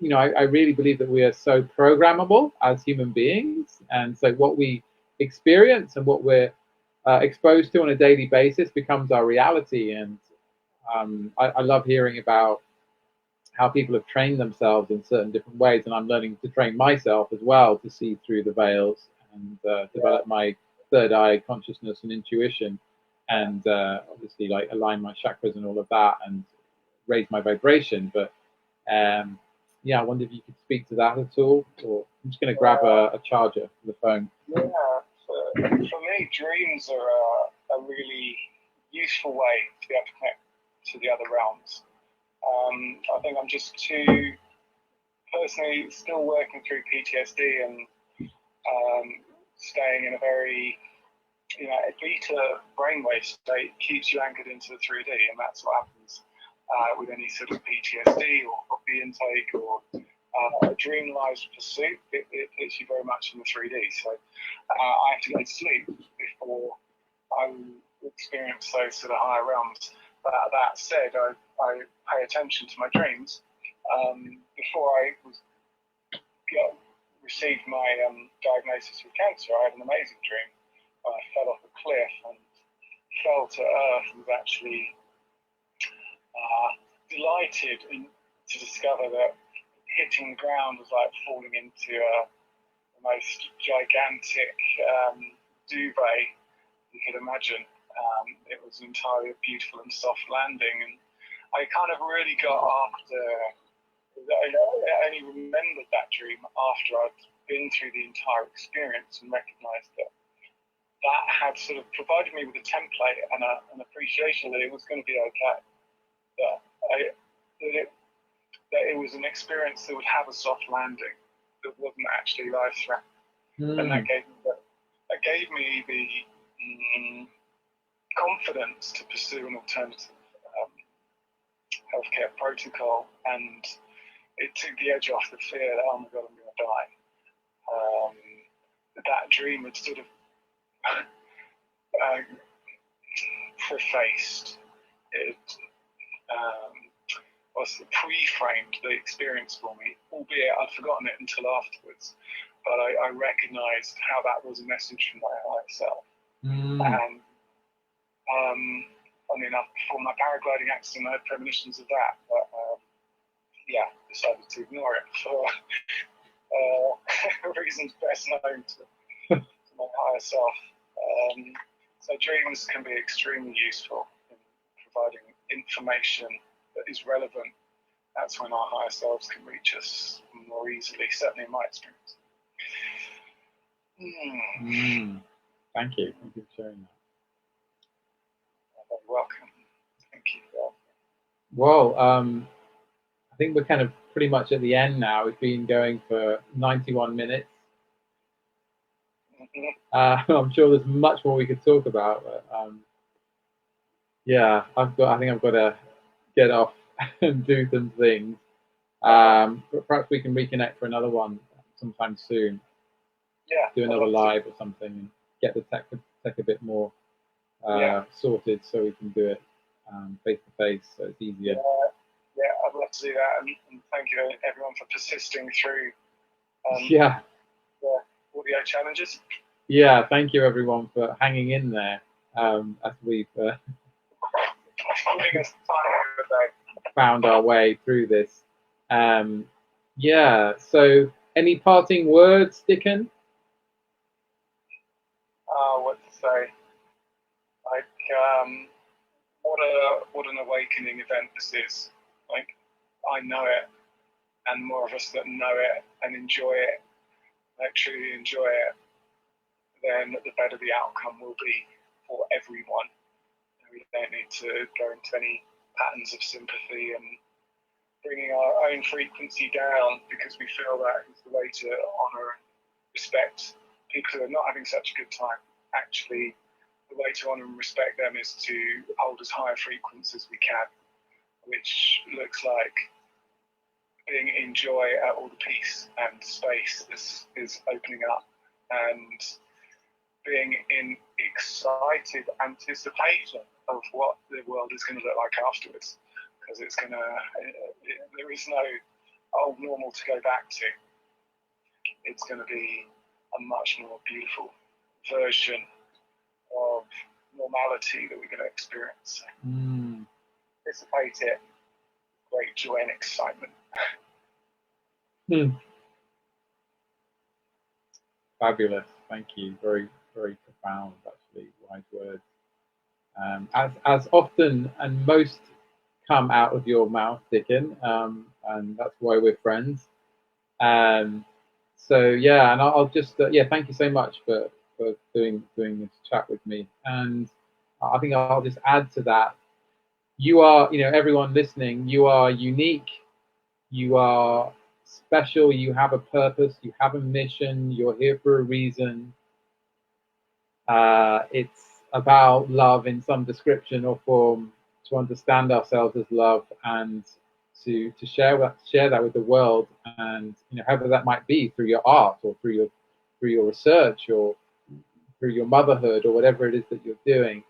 really believe that we are so programmable as human beings, and so what we experience and what we're exposed to on a daily basis becomes our reality. And I love hearing about how people have trained themselves in certain different ways, and I'm learning to train myself as well to see through the veils and develop my third eye consciousness and intuition, and obviously like align my chakras and all of that and raise my vibration. But I wonder if you could speak to that at all, or I'm just going to grab a charger for the phone. Yeah, for me, dreams are a really useful way to be able to connect to the other realms. I think I'm just too personally still working through PTSD and staying in a very a beta brainwave state keeps you anchored into the 3D, and that's what happens with any sort of PTSD or coffee intake or a dream-like pursuit. It puts you very much in the 3D. So I have to go to sleep before I experience those sort of higher realms. That said, I pay attention to my dreams. Before I received my diagnosis with cancer, I had an amazing dream. I fell off a cliff and fell to earth and was actually delighted to discover that hitting the ground was like falling into the most gigantic duvet you could imagine. It was entirely a beautiful and soft landing, and I kind of really got after. I only remembered that dream after I'd been through the entire experience and recognised that that had sort of provided me with a template and an appreciation that it was going to be okay. That it was an experience that would have a soft landing, that wasn't actually life-threatening. And that gave me the confidence to pursue an alternative healthcare protocol, and it took the edge off the fear that, oh my God, I'm going to die. That dream had sort of prefaced it, was pre-framed the experience for me, albeit I'd forgotten it until afterwards. But I recognised how that was a message from my higher self. And funny enough, before my paragliding accident, I had premonitions of that. But decided to ignore it for reasons best known to my higher self. So dreams can be extremely useful in providing information that is relevant. That's when our higher selves can reach us more easily, certainly in my experience. Thank you. Thank you for sharing that. You're welcome. Thank you. Well, I think we're kind of pretty much at the end now. We've been going for 91 minutes. I'm sure there's much more we could talk about, but I think I've got to get off and do some things. But perhaps we can reconnect for another one sometime soon. Yeah. Do another live or something and get the tech a bit more sorted so we can do it face to face, so it's easier. Yeah, I'd love to do that, and thank you everyone for persisting through the audio challenges. Yeah, thank you everyone for hanging in there as we've found our way through this. So any parting words, Dickon? What to say? Like, what an awakening event this is. Like, I know it, and more of us that know it and enjoy it, like truly enjoy it, then the better the outcome will be for everyone. We don't need to go into any patterns of sympathy and bringing our own frequency down because we feel that is the way to honour and respect people who are not having such a good time. Actually, the way to honour and respect them is to hold as high a frequency as we can, which looks like being in joy at all the peace and space is opening up, and being in excited anticipation of what the world is going to look like afterwards, because there is no old normal to go back to. It's going to be a much more beautiful version of normality that we're going to experience. Anticipate it, great joy and excitement. Fabulous, thank you. Very, very profound, actually, wise words. As often and most come out of your mouth, Dickon, and that's why we're friends. And I'll just thank you so much for doing this chat with me. And I think I'll just add to that. You are, everyone listening, you are unique, you are special, you have a purpose, you have a mission, you're here for a reason. It's about love in some description or form, to understand ourselves as love and to share that with the world, and however that might be, through your art or through your research or through your motherhood or whatever it is that you're doing.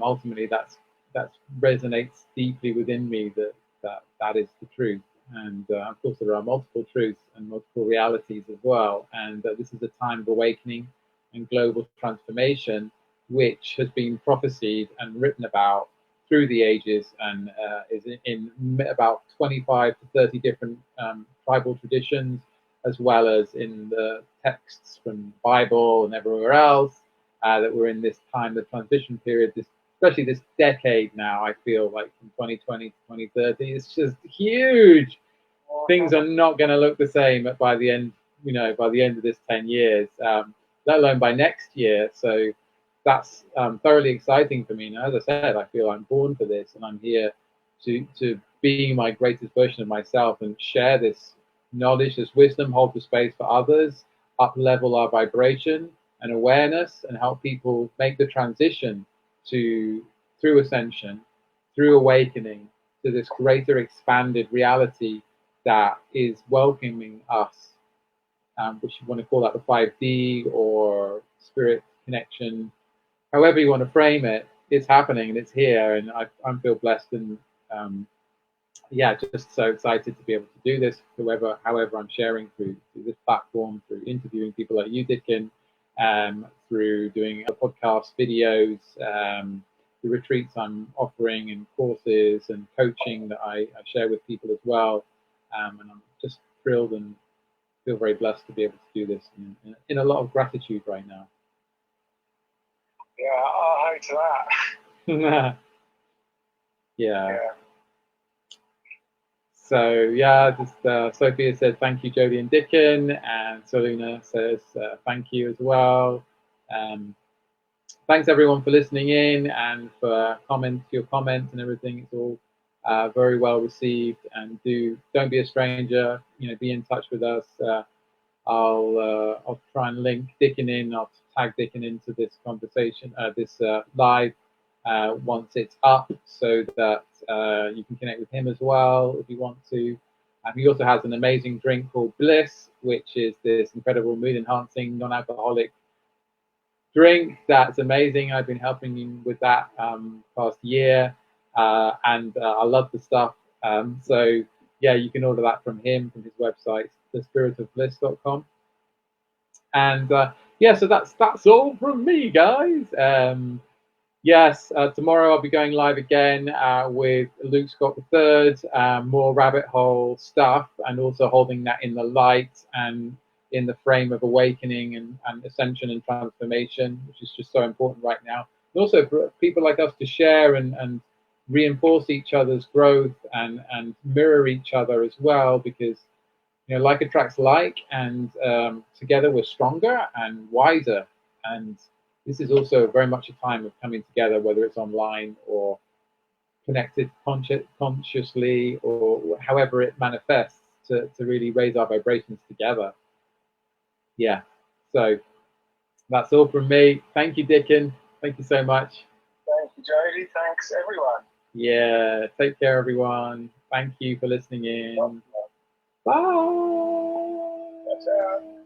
Ultimately, that resonates deeply within me, that is the truth. And of course, there are multiple truths and multiple realities as well. And this is a time of awakening and global transformation, which has been prophesied and written about through the ages and is in about 25 to 30 different tribal traditions, as well as in the texts from the Bible and everywhere else. That we're in this time, the transition period, especially this decade now. I feel like from 2020 to 2030, it's just huge. Things are not going to look the same by the end, by the end of this 10 years, let alone by next year. So that's thoroughly exciting for me. Now, as I said, I feel I'm born for this, and I'm here to be my greatest version of myself and share this knowledge, this wisdom, hold the space for others, up level our vibration and awareness, and help people make the transition through ascension, through awakening to this greater expanded reality that is welcoming us, which you want to call that the 5D or spirit connection, however you want to frame it. It's happening and it's here, and I feel blessed and just so excited to be able to do this. However, I'm sharing through this platform, through interviewing people like you, Dickon, through doing podcast videos, the retreats I'm offering, and courses and coaching that I share with people as well. And I'm just thrilled and feel very blessed to be able to do this in a lot of gratitude right now. Yeah, I'll to that. Yeah. So just Sophia said thank you, Jodie and Dickon, and Soluna says thank you as well. Thanks everyone for listening in and for your comments and everything. It's all very well received, and don't be a stranger. Be in touch with us. I'll try and link Dickon in. I'll tag Dickon into this conversation, this live, once it's up, so that you can connect with him as well if you want to. He also has an amazing drink called Bliss, which is this incredible mood-enhancing, non-alcoholic drink that's amazing. I've been helping him with that past year, and I love the stuff. So yeah, you can order that from him, from his website, thespiritofbliss.com. And so that's all from me, guys. Yes, tomorrow I'll be going live again with Luke Scott III, more rabbit hole stuff, and also holding that in the light and in the frame of awakening and ascension and transformation, which is just so important right now. And also for people like us to share and reinforce each other's growth and mirror each other as well, because like attracts like, and together we're stronger and wiser. And this is also very much a time of coming together, whether it's online or connected consciously, or however it manifests, to really raise our vibrations together. Yeah, so that's all from me. Thank you, Dickon. Thank you so much. Thank you, Jodie. Thanks, everyone. Yeah, take care, everyone. Thank you for listening in. Bye. That's out.